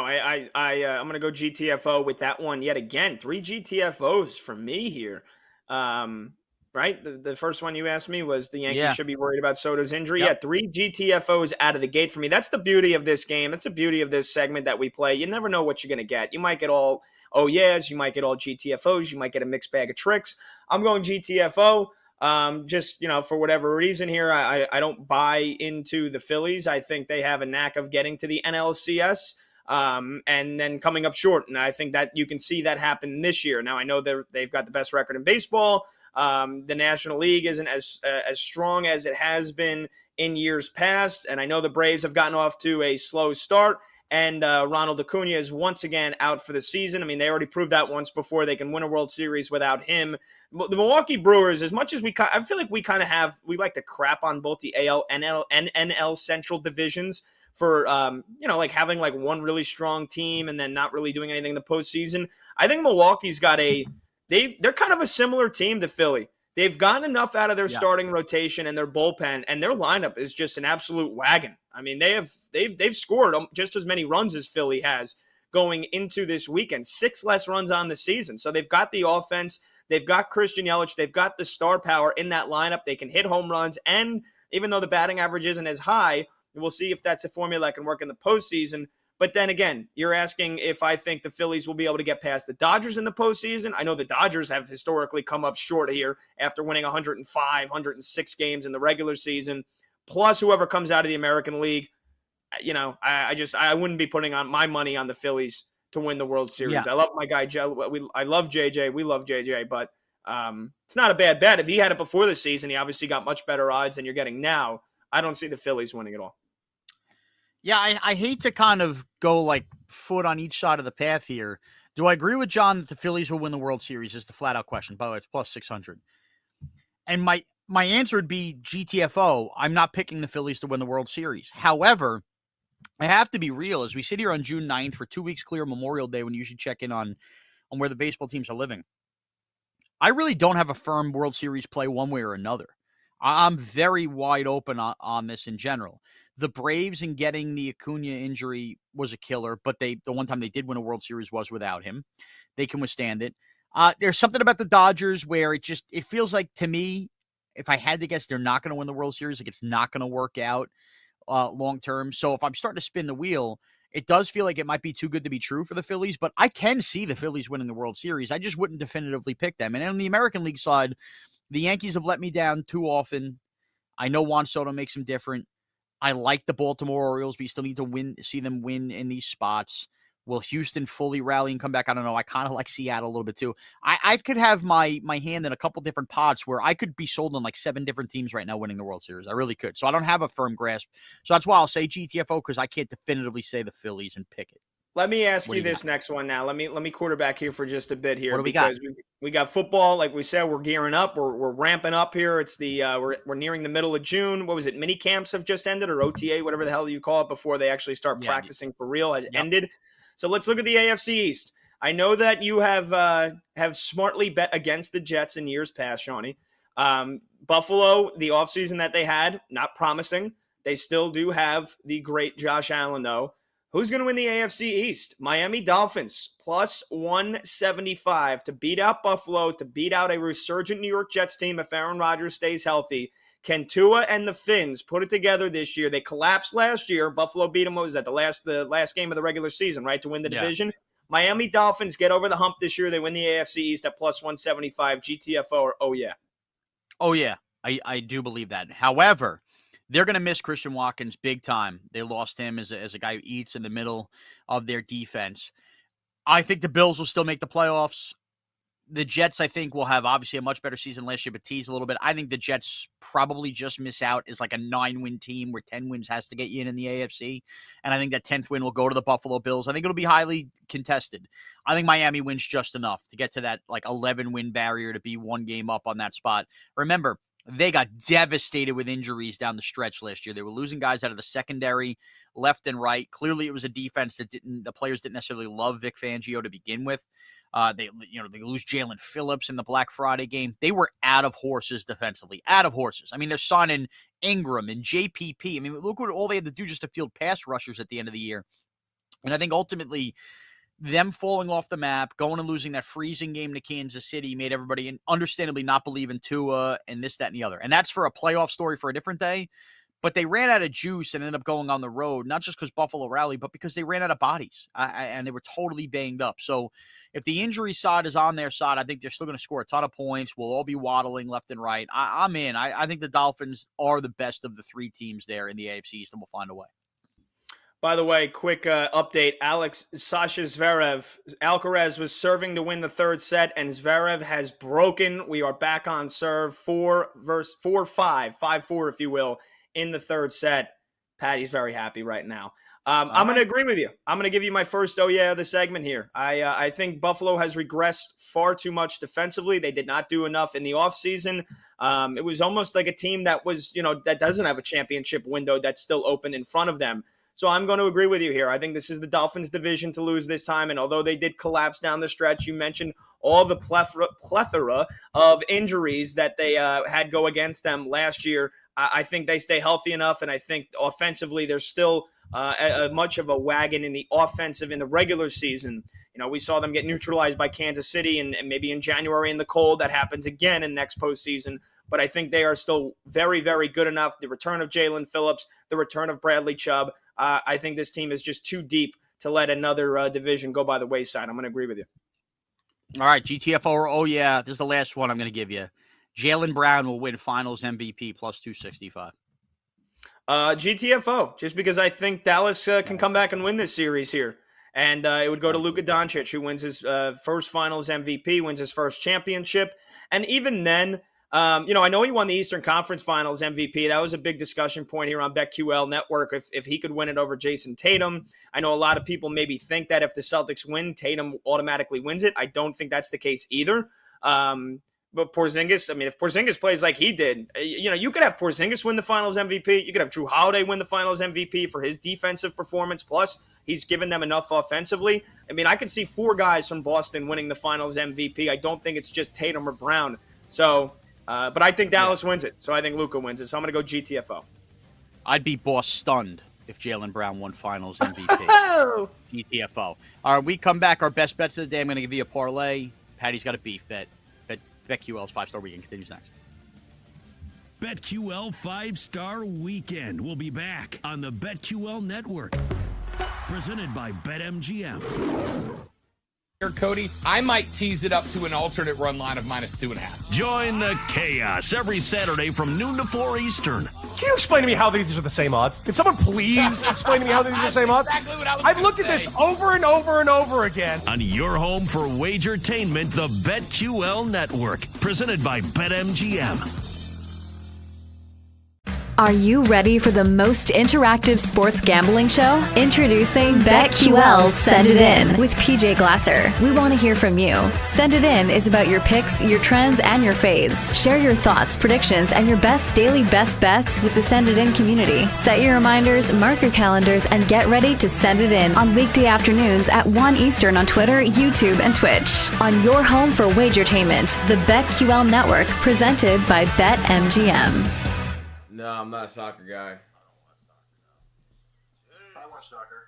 I'm going to go GTFO with that one yet again. 3 GTFOs for me here. Right? The first one you asked me was the Yankees should be worried about Soto's injury. Yep. Yeah, 3 GTFOs out of the gate for me. That's the beauty of this game. That's the beauty of this segment that we play. You never know what you're going to get. You might get all oh yeahs, you might get all GTFOs, you might get a mixed bag of tricks. I'm going GTFO. For whatever reason here, I don't buy into the Phillies. I think they have a knack of getting to the NLCS and then coming up short. And I think that you can see that happen this year. Now, I know they've got the best record in baseball. The National League isn't as strong as it has been in years past. And I know the Braves have gotten off to a slow start. And Ronald Acuna is once again out for the season. They already proved that once before. They can win a World Series without him. The Milwaukee Brewers, as much as I feel like we like to crap on both the AL, NL, and NL Central divisions for, having one really strong team and then not really doing anything in the postseason. I think Milwaukee's got they're kind of a similar team to Philly. They've gotten enough out of their starting rotation and their bullpen, and their lineup is just an absolute wagon. They've scored just as many runs as Philly has going into this weekend, 6 less runs on the season. So they've got the offense, they've got Christian Yelich, they've got the star power in that lineup. They can hit home runs, and even though the batting average isn't as high, we'll see if that's a formula that can work in the postseason. But then again, you're asking if I think the Phillies will be able to get past the Dodgers in the postseason. I know the Dodgers have historically come up short here after winning 105, 106 games in the regular season, plus whoever comes out of the American League. I wouldn't be putting on my money on the Phillies to win the World Series. Yeah. I love my guy, Joe. I love JJ. We love JJ, but it's not a bad bet. If he had it before the season, he obviously got much better odds than you're getting now. I don't see the Phillies winning it all. Yeah, I hate to kind of go like foot on each side of the path here. Do I agree with John that the Phillies will win the World Series? Is the flat out question. By the way, it's plus 600. And my answer would be GTFO. I'm not picking the Phillies to win the World Series. However, I have to be real. As we sit here on June 9th, we're 2 weeks clear of Memorial Day when you should check in on where the baseball teams are living. I really don't have a firm World Series play one way or another. I'm very wide open on this in general. The Braves and getting the Acuna injury was a killer, but the one time they did win a World Series was without him. They can withstand it. There's something about the Dodgers where it feels like, to me, if I had to guess, they're not going to win the World Series. Like, it's not going to work out long term. So if I'm starting to spin the wheel, it does feel like it might be too good to be true for the Phillies, but I can see the Phillies winning the World Series. I just wouldn't definitively pick them. And on the American League side, the Yankees have let me down too often. I know Juan Soto makes them different. I like the Baltimore Orioles, but you still need to see them win in these spots. Will Houston fully rally and come back? I don't know. I kind of like Seattle a little bit too. I could have my hand in a couple different pots where I could be sold on like 7 different teams right now winning the World Series. I really could. So I don't have a firm grasp. So that's why I'll say GTFO, because I can't definitively say the Phillies and pick it. Let me ask you this next one now. Let me quarterback here for just a bit here. What do we got? We got football. Like we said, we're gearing up. We're ramping up here. It's the we're nearing the middle of June. What was it? Mini camps have just ended, or OTA, whatever the hell you call it, before they actually start practicing for real has ended. So let's look at the AFC East. I know that you have smartly bet against the Jets in years past, Shawnee. Buffalo, the offseason that they had, not promising. They still do have the great Josh Allen, though. Who's going to win the AFC East? Miami Dolphins, plus 175 to beat out Buffalo, to beat out a resurgent New York Jets team if Aaron Rodgers stays healthy. Can Tua and the Finns put it together this year? They collapsed last year. Buffalo beat them, what was that, the last game of the regular season, right, to win the division? Miami Dolphins get over the hump this year. They win the AFC East at plus 175. GTFO or oh, yeah? Oh, yeah. I do believe that. However, they're going to miss Christian Watkins big time. They lost him as a guy who eats in the middle of their defense. I think the Bills will still make the playoffs. The Jets, I think, will have obviously a much better season last year, but tease a little bit. I think the Jets probably just miss out as like a 9-win team where 10 wins has to get you in the AFC. And I think that 10th win will go to the Buffalo Bills. I think it'll be highly contested. I think Miami wins just enough to get to that like 11-win barrier to be one game up on that spot. Remember, they got devastated with injuries down the stretch last year. They were losing guys out of the secondary left and right. Clearly, it was a defense that the players didn't necessarily love Vic Fangio to begin with. They lose Jalen Phillips in the Black Friday game. They were out of horses defensively, out of horses. I mean, they're signing Ingram and JPP. I mean, look what all they had to do just to field pass rushers at the end of the year. And I think ultimately, them falling off the map, going and losing that freezing game to Kansas City made everybody understandably not believe in Tua and this, that, and the other. And that's for a playoff story for a different day. But they ran out of juice and ended up going on the road, not just because Buffalo rallied, but because they ran out of bodies and they were totally banged up. So if the injury side is on their side, I think they're still going to score a ton of points. We'll all be waddling left and right. I'm in. I think the Dolphins are the best of the 3 teams there in the AFC East, and we'll find a way. By the way, quick update. Sasha Zverev. Alcaraz was serving to win the 3rd set, and Zverev has broken. We are back on serve 4-5, 5-4, if you will, in the 3rd set. Patty's very happy right now. I'm going to agree with you. I'm going to give you my first oh yeah of the segment here. I think Buffalo has regressed far too much defensively. They did not do enough in the offseason. It was almost like a team that was, that doesn't have a championship window that's still open in front of them. So I'm going to agree with you here. I think this is the Dolphins' division to lose this time. And although they did collapse down the stretch, you mentioned all the plethora of injuries that they had go against them last year. I think they stay healthy enough. And I think offensively, there's still much of a wagon in the offensive in the regular season. We saw them get neutralized by Kansas City and maybe in January in the cold. That happens again in next postseason. But I think they are still very, very good enough. The return of Jalen Phillips, the return of Bradley Chubb. I think this team is just too deep to let another division go by the wayside. I'm going to agree with you. All right, GTFO or oh yeah, this is the last one I'm going to give you. Jaylen Brown will win Finals MVP plus 265. GTFO, just because I think Dallas can come back and win this series here. And it would go to Luka Doncic, who wins his first Finals MVP, wins his first championship. And even then, I know he won the Eastern Conference Finals MVP. That was a big discussion point here on BetQL Network. If he could win it over Jason Tatum, I know a lot of people maybe think that if the Celtics win, Tatum automatically wins it. I don't think that's the case either. But Porzingis, if Porzingis plays like he did, you could have Porzingis win the Finals MVP. You could have Drew Holiday win the Finals MVP for his defensive performance. Plus, he's given them enough offensively. I could see 4 guys from Boston winning the Finals MVP. I don't think it's just Tatum or Brown. So. But I think Dallas wins it, so I think Luka wins it. So I'm going to go GTFO. I'd be boss stunned if Jaylen Brown won Finals MVP. GTFO. All right, we come back. Our best bets of the day. I'm going to give you a parlay. Patty's got a beef bet. BetQL's 5-star weekend continues next. BetQL 5-star weekend will be back on the BetQL network. Presented by BetMGM. Here, Cody, I might tease it up to an alternate run line of -2.5. Join the chaos every Saturday from noon to 4 Eastern. Can you explain to me how these are the same odds? Can someone please explain to me how these are the same odds? Exactly what I was I've gonna looked at say. this over and over and over again. On your home for wagertainment, the BetQL network. Presented by BetMGM. Are you ready for the most interactive sports gambling show? Introducing BetQL Send It In with PJ Glasser. We want to hear from you. Send It In is about your picks, your trends, and your fades. Share your thoughts, predictions, and your best daily best bets with the Send It In community. Set your reminders, mark your calendars, and get ready to send it in on weekday afternoons at 1 Eastern on Twitter, YouTube, and Twitch. On your home for wagertainment, the BetQL network presented by BetMGM. No, I'm not a soccer guy. I watch soccer.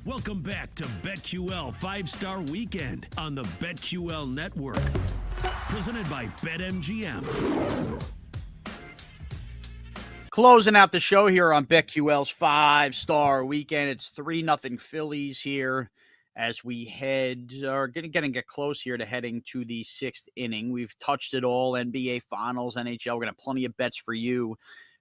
Welcome back to BetQL 5-Star Weekend on the BetQL Network. Presented by BetMGM. Closing out the show here on BetQL's 5-Star Weekend. It's 3-0 Phillies here as we get close here to heading to the 6th inning. We've touched it all, NBA Finals, NHL. We're going to have plenty of bets for you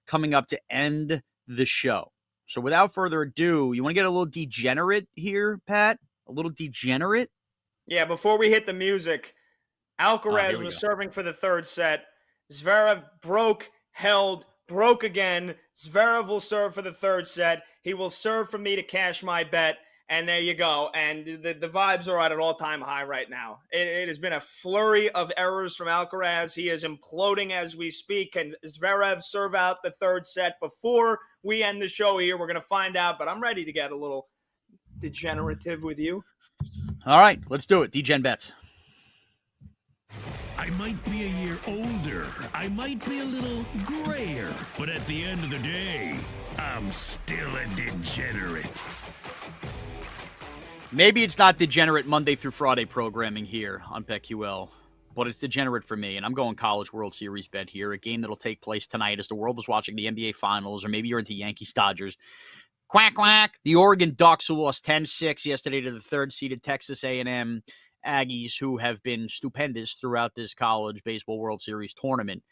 coming up to end the show. So without further ado, you want to get a little degenerate here, Pat? A little degenerate? Yeah, before we hit the music, Alcaraz was serving for the third set. Zverev broke, held, broke again. Zverev will serve for the third set. He will serve for me to cash my bet. And there you go. And the vibes are at an all-time high right now. It has been a flurry of errors from Alcaraz. He is imploding as we speak. Can Zverev serve out the third set before we end the show here? We're going to find out, but I'm ready to get a little degenerative with you. All right, let's do it. Degen bets. I might be a year older. I might be a little grayer. But at the end of the day, I'm still a degenerate. Maybe it's not degenerate Monday through Friday programming here on BetQL, but it's degenerate for me, and I'm going College World Series bet here, a game that'll take place tonight as the world is watching the NBA Finals, or maybe you're into Yankees-Dodgers. Quack, quack. The Oregon Ducks, who lost 10-6 yesterday to the third-seeded Texas A&M Aggies, who have been stupendous throughout this College Baseball World Series tournament.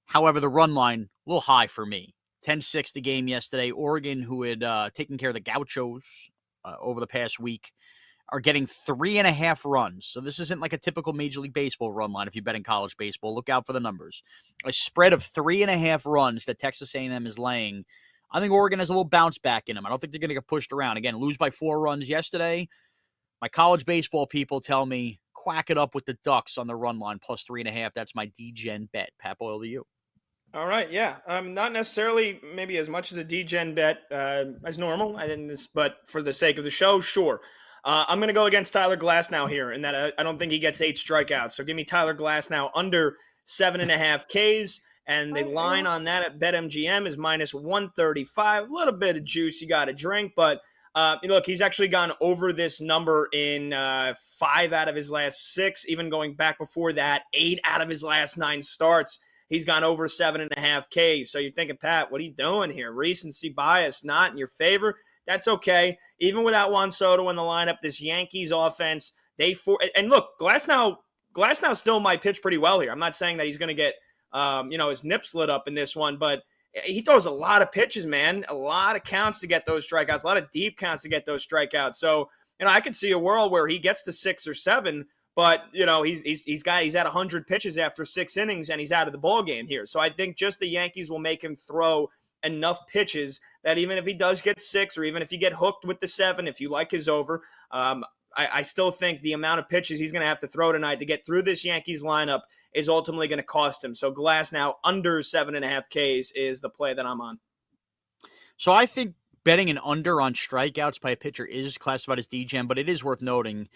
However, the run line, a little high for me. 10-6 the game yesterday. Oregon, who had taken care of the Gauchos over the past week, are getting 3.5 runs. So this isn't like a typical Major League Baseball run line if you bet in college baseball. Look out for the numbers. A spread of 3.5 runs that Texas A&M is laying. I think Oregon has a little bounce back in them. I don't think they're going to get pushed around. Again, lose by 4 runs yesterday. My college baseball people tell me, quack it up with the Ducks on the run line, plus 3.5. That's my DGen bet. Pat Boyle to you. All right, yeah. Not necessarily maybe as much as a DGen bet as normal, but for the sake of the show, sure. I'm going to go against Tyler Glasnow here, in that I don't think he gets 8 strikeouts. So give me Tyler Glasnow under 7.5 Ks, and the line on that at BetMGM is minus 135. A little bit of juice you got to drink, but look, he's actually gone over this number in 5 out of his last 6, even going back before that, 8 out of his last 9 starts. He's gone over 7.5 Ks. So you're thinking, Pat, what are you doing here? Recency bias not in your favor. That's okay. Even without Juan Soto in the lineup, this Yankees offense, and look, Glasnow still might pitch pretty well here. I'm not saying that he's going to get, his nips lit up in this one, but he throws a lot of pitches, man. A lot of counts to get those strikeouts, a lot of deep counts to get those strikeouts. So, I could see a world where he gets to 6 or 7, but he's at 100 pitches after 6 innings and he's out of the ball game here. So I think just the Yankees will make him throw enough pitches that even if he does get 6, or even if you get hooked with the 7, if you like his over, I still think the amount of pitches he's going to have to throw tonight to get through this Yankees lineup is ultimately going to cost him. So Glasnow under 7.5 Ks is the play that I'm on. So I think betting an under on strikeouts by a pitcher is classified as DGen, but it is worth noting,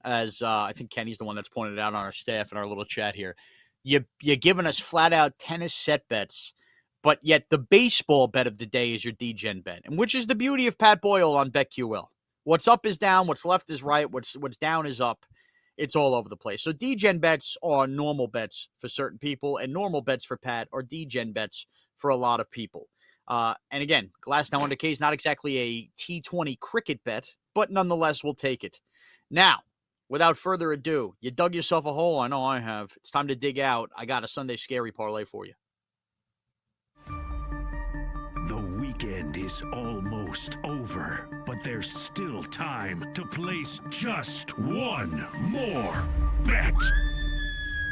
as I think Kenny's the one that's pointed it out on our staff in our little chat here. You're giving us flat out tennis set bets, but yet the baseball bet of the day is your DGen bet, and which is the beauty of Pat Boyle on BetQL. What's up is down, what's left is right, what's down is up. It's all over the place. So DGen bets are normal bets for certain people, and normal bets for Pat are DGen bets for a lot of people. And again, Glasnow under K is not exactly a T20 cricket bet, but nonetheless, we'll take it. Now, without further ado, you dug yourself a hole. I know I have. It's time to dig out. I got a Sunday Scary parlay for you. The weekend is almost over, but there's still time to place just one more bet.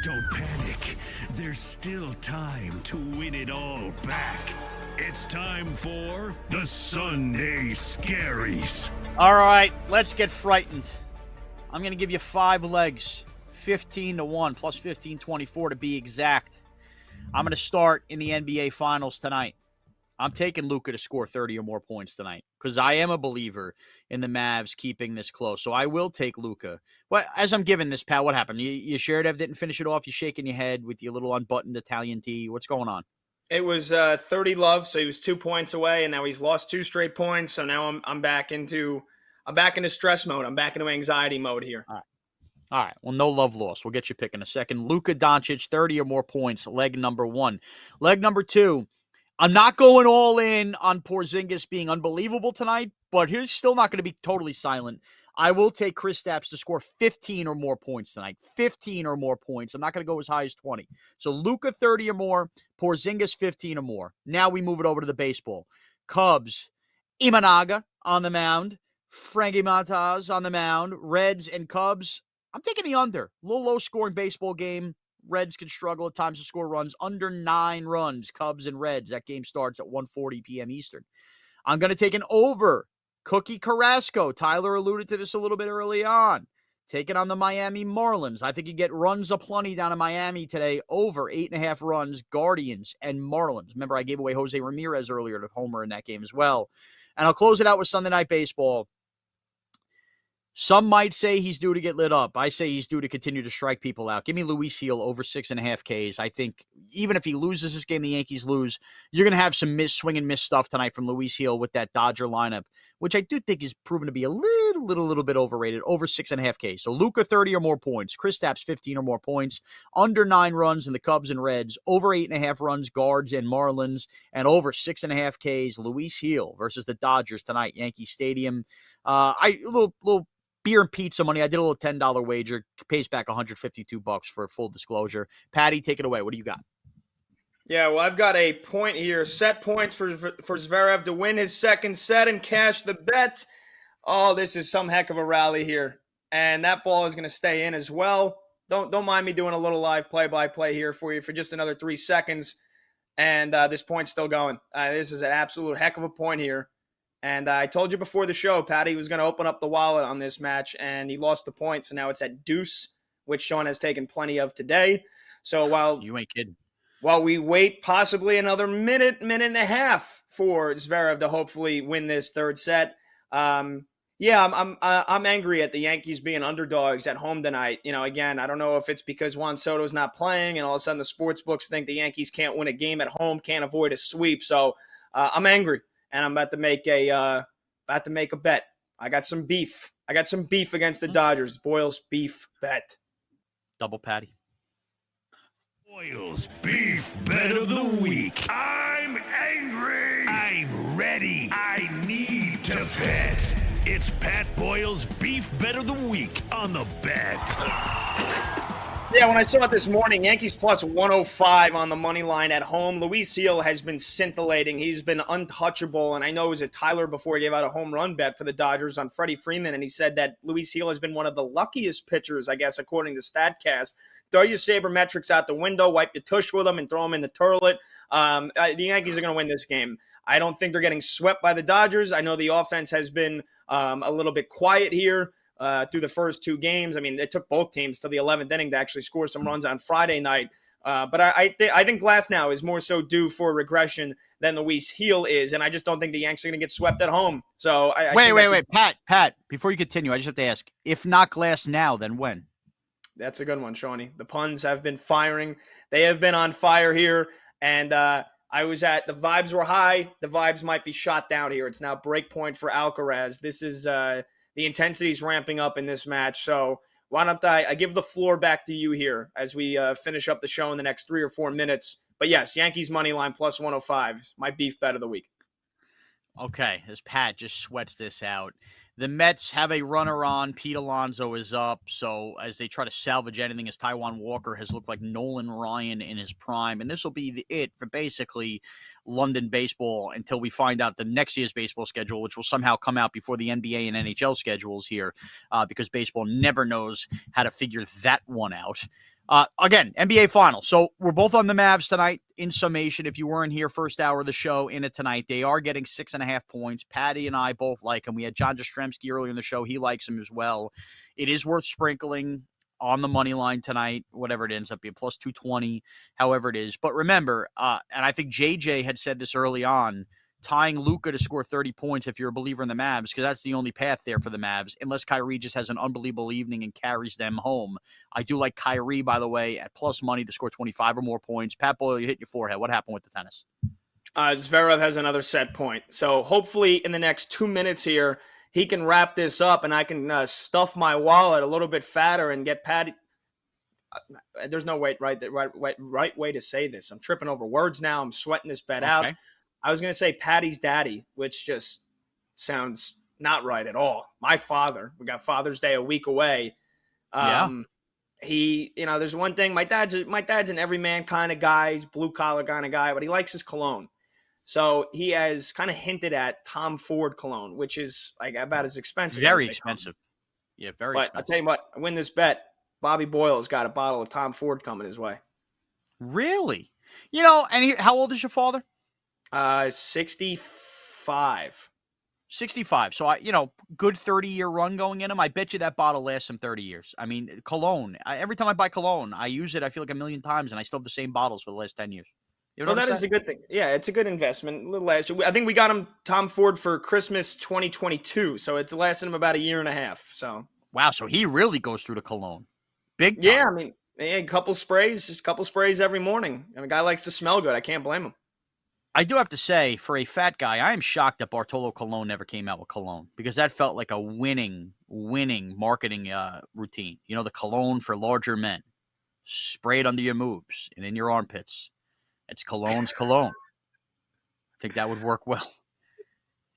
Don't panic. There's still time to win it all back. It's time for the Sunday Scaries. All right, let's get frightened. I'm going to give you 5 legs, 15-1, plus 15-24 to be exact. I'm going to start in the NBA Finals tonight. I'm taking Luka to score 30 or more points tonight because I am a believer in the Mavs keeping this close. So I will take Luka. Well, as I'm giving this, Pat, what happened? You Sheradev didn't finish it off? You shaking your head with your little unbuttoned Italian tee? What's going on? It was 30 love, so he was 2 points away, and now he's lost 2 straight points. So now I'm back into I'm back into stress mode. I'm back into anxiety mode here. All right. Well, no love lost. We'll get you pick in a second. Luka Doncic, 30 or more points, leg number 1. Leg number 2, I'm not going all in on Porzingis being unbelievable tonight, but he's still not going to be totally silent. I will take Kristaps to score 15 or more points tonight. 15 or more points. I'm not going to go as high as 20. So Luka 30 or more, Porzingis 15 or more. Now we move it over to the baseball. Cubs, Imanaga on the mound. Frankie Montas on the mound. Reds and Cubs. I'm taking the under. A little low-scoring baseball game. Reds can struggle at times to score runs. Under 9 runs, Cubs and Reds. That game starts at 1:40 p.m. Eastern. I'm going to take an over. Cookie Carrasco. Tyler alluded to this a little bit early on. Taking on the Miami Marlins. I think you get runs aplenty down in Miami today. Over 8.5 runs, Guardians and Marlins. Remember, I gave away Jose Ramirez earlier to homer in that game as well. And I'll close it out with Sunday Night Baseball. Some might say he's due to get lit up. I say he's due to continue to strike people out. Give me Luis Gil over 6.5 Ks. I think even if he loses this game, the Yankees lose, you're going to have some swing and miss stuff tonight from Luis Gil with that Dodger lineup, which I do think is proven to be a little bit overrated, over 6.5 Ks. So Luka 30 or more points, Kristaps 15 or more points, under 9 runs in the Cubs and Reds, over 8.5 runs, Guards and Marlins, and over 6.5 Ks, Luis Gil versus the Dodgers tonight, Yankee Stadium. Little beer and pizza money. I did a little $10 wager. Pays back $152 for full disclosure. Patty, take it away. What do you got? Yeah, well, I've got a point here. Set points for Zverev to win his second set and cash the bet. Oh, this is some heck of a rally here. And that ball is going to stay in as well. Don't mind me doing a little live play-by-play here for you for just another 3 seconds. And this point's still going. This is an absolute heck of a point here. And I told you before the show, Patty was going to open up the wallet on this match, and he lost the point. So now it's at deuce, which Sean has taken plenty of today. So while you ain't kidding, while we wait possibly another minute and a half for Zverev to hopefully win this third set, I'm angry at the Yankees being underdogs at home tonight. You know, again, I don't know if it's because Juan Soto's not playing, and all of a sudden the sports books think the Yankees can't win a game at home, can't avoid a sweep. So I'm angry. And I'm about to make a bet. I got some beef. Against the Dodgers. Boyle's beef bet. Double Patty. Boyle's beef bet of the week. I'm angry. I'm ready. I need to bet. It's Pat Boyle's beef bet of the week on the bet. Yeah, when I saw it this morning, Yankees plus 105 on the money line at home. Luis Gil has been scintillating. He's been untouchable. And I know it was a Tyler before he gave out a home run bet for the Dodgers on Freddie Freeman. And he said that Luis Gil has been one of the luckiest pitchers, I guess, according to StatCast. Throw your sabermetrics out the window, wipe your tush with them, and throw them in the toilet. The Yankees are going to win this game. I don't think they're getting swept by the Dodgers. I know the offense has been a little bit quiet here. Through the first 2 games. I mean, it took both teams to the 11th inning to actually score some runs on Friday night. But I think Glasnow is more so due for regression than Luis Gil is, and I just don't think the Yanks are going to get swept at home. So Wait, Pat, before you continue, I just have to ask, if not Glasnow, then when? That's a good one, Shawnee. The puns have been firing. They have been on fire here, and the vibes were high. The vibes might be shot down here. It's now break point for Alcaraz. This is the intensity is ramping up in this match. So why don't I give the floor back to you here as we finish up the show in the next 3 or 4 minutes. But yes, Yankees money line plus 105 is my beef bet of the week. Okay, as Pat just sweats this out. The Mets have a runner on. Pete Alonso is up. So as they try to salvage anything, as Taijuan Walker has looked like Nolan Ryan in his prime. And this will be it for basically London baseball until we find out the next year's baseball schedule, which will somehow come out before the NBA and NHL schedules here because baseball never knows how to figure that one out. Again, NBA Finals. So we're both on the Mavs tonight. In summation, if you weren't here first hour of the show in it tonight, they are getting 6.5 points. Patty and I both like him. We had John Jastrzemski earlier in the show. He likes him as well. It is worth sprinkling on the money line tonight, whatever it ends up being, plus 220, however it is. But remember, and I think JJ had said this early on, tying Luka to score 30 points if you're a believer in the Mavs, because that's the only path there for the Mavs, unless Kyrie just has an unbelievable evening and carries them home. I do like Kyrie, by the way, at plus money to score 25 or more points. Pat Boyle, you hit your forehead. What happened with the tennis? Zverev has another set point. So hopefully in the next 2 minutes here, he can wrap this up and I can stuff my wallet a little bit fatter and get Patty. There's no right way to say this. I'm tripping over words now. I'm sweating this bet out. I was going to say Patty's daddy, which just sounds not right at all. My father, we got Father's Day a week away. He, there's one thing. My dad's an everyman kind of guy. He's blue collar kind of guy, but he likes his cologne. So he has kind of hinted at Tom Ford cologne, which is like about as expensive. Very expensive. Yeah, very expensive. I'll tell you what, I win this bet. Bobby Boyle's got a bottle of Tom Ford coming his way. Really? And how old is your father? 65. 65. So, good 30-year run going in him. I bet you that bottle lasts him 30 years. I mean, cologne. Every time I buy cologne, I use it, I feel like a million times, and I still have the same bottles for the last 10 years. That is a good thing. Yeah, it's a good investment. I think we got him Tom Ford for Christmas 2022, so it's lasting him about a year and a half. So wow, so he really goes through the cologne. Big time. Yeah, I mean, a couple sprays every morning. And a guy likes to smell good. I can't blame him. I do have to say, for a fat guy, I am shocked that Bartolo Colon never came out with cologne because that felt like a winning marketing routine. The cologne for larger men. Spray it under your moves and in your armpits. It's cologne's cologne. I think that would work well.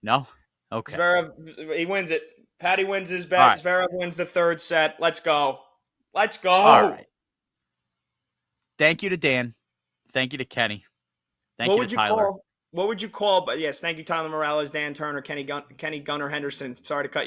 No? Okay. Zverev, he wins it. Patty wins his bet. Right. Zverev wins the third set. Let's go. Let's go. All right. Thank you to Dan. Thank you to Kenny. Thank you to Tyler. What would you call? But yes, thank you, Tyler Morales, Dan Turner, Kenny Gunnar Henderson. Sorry to cut you off.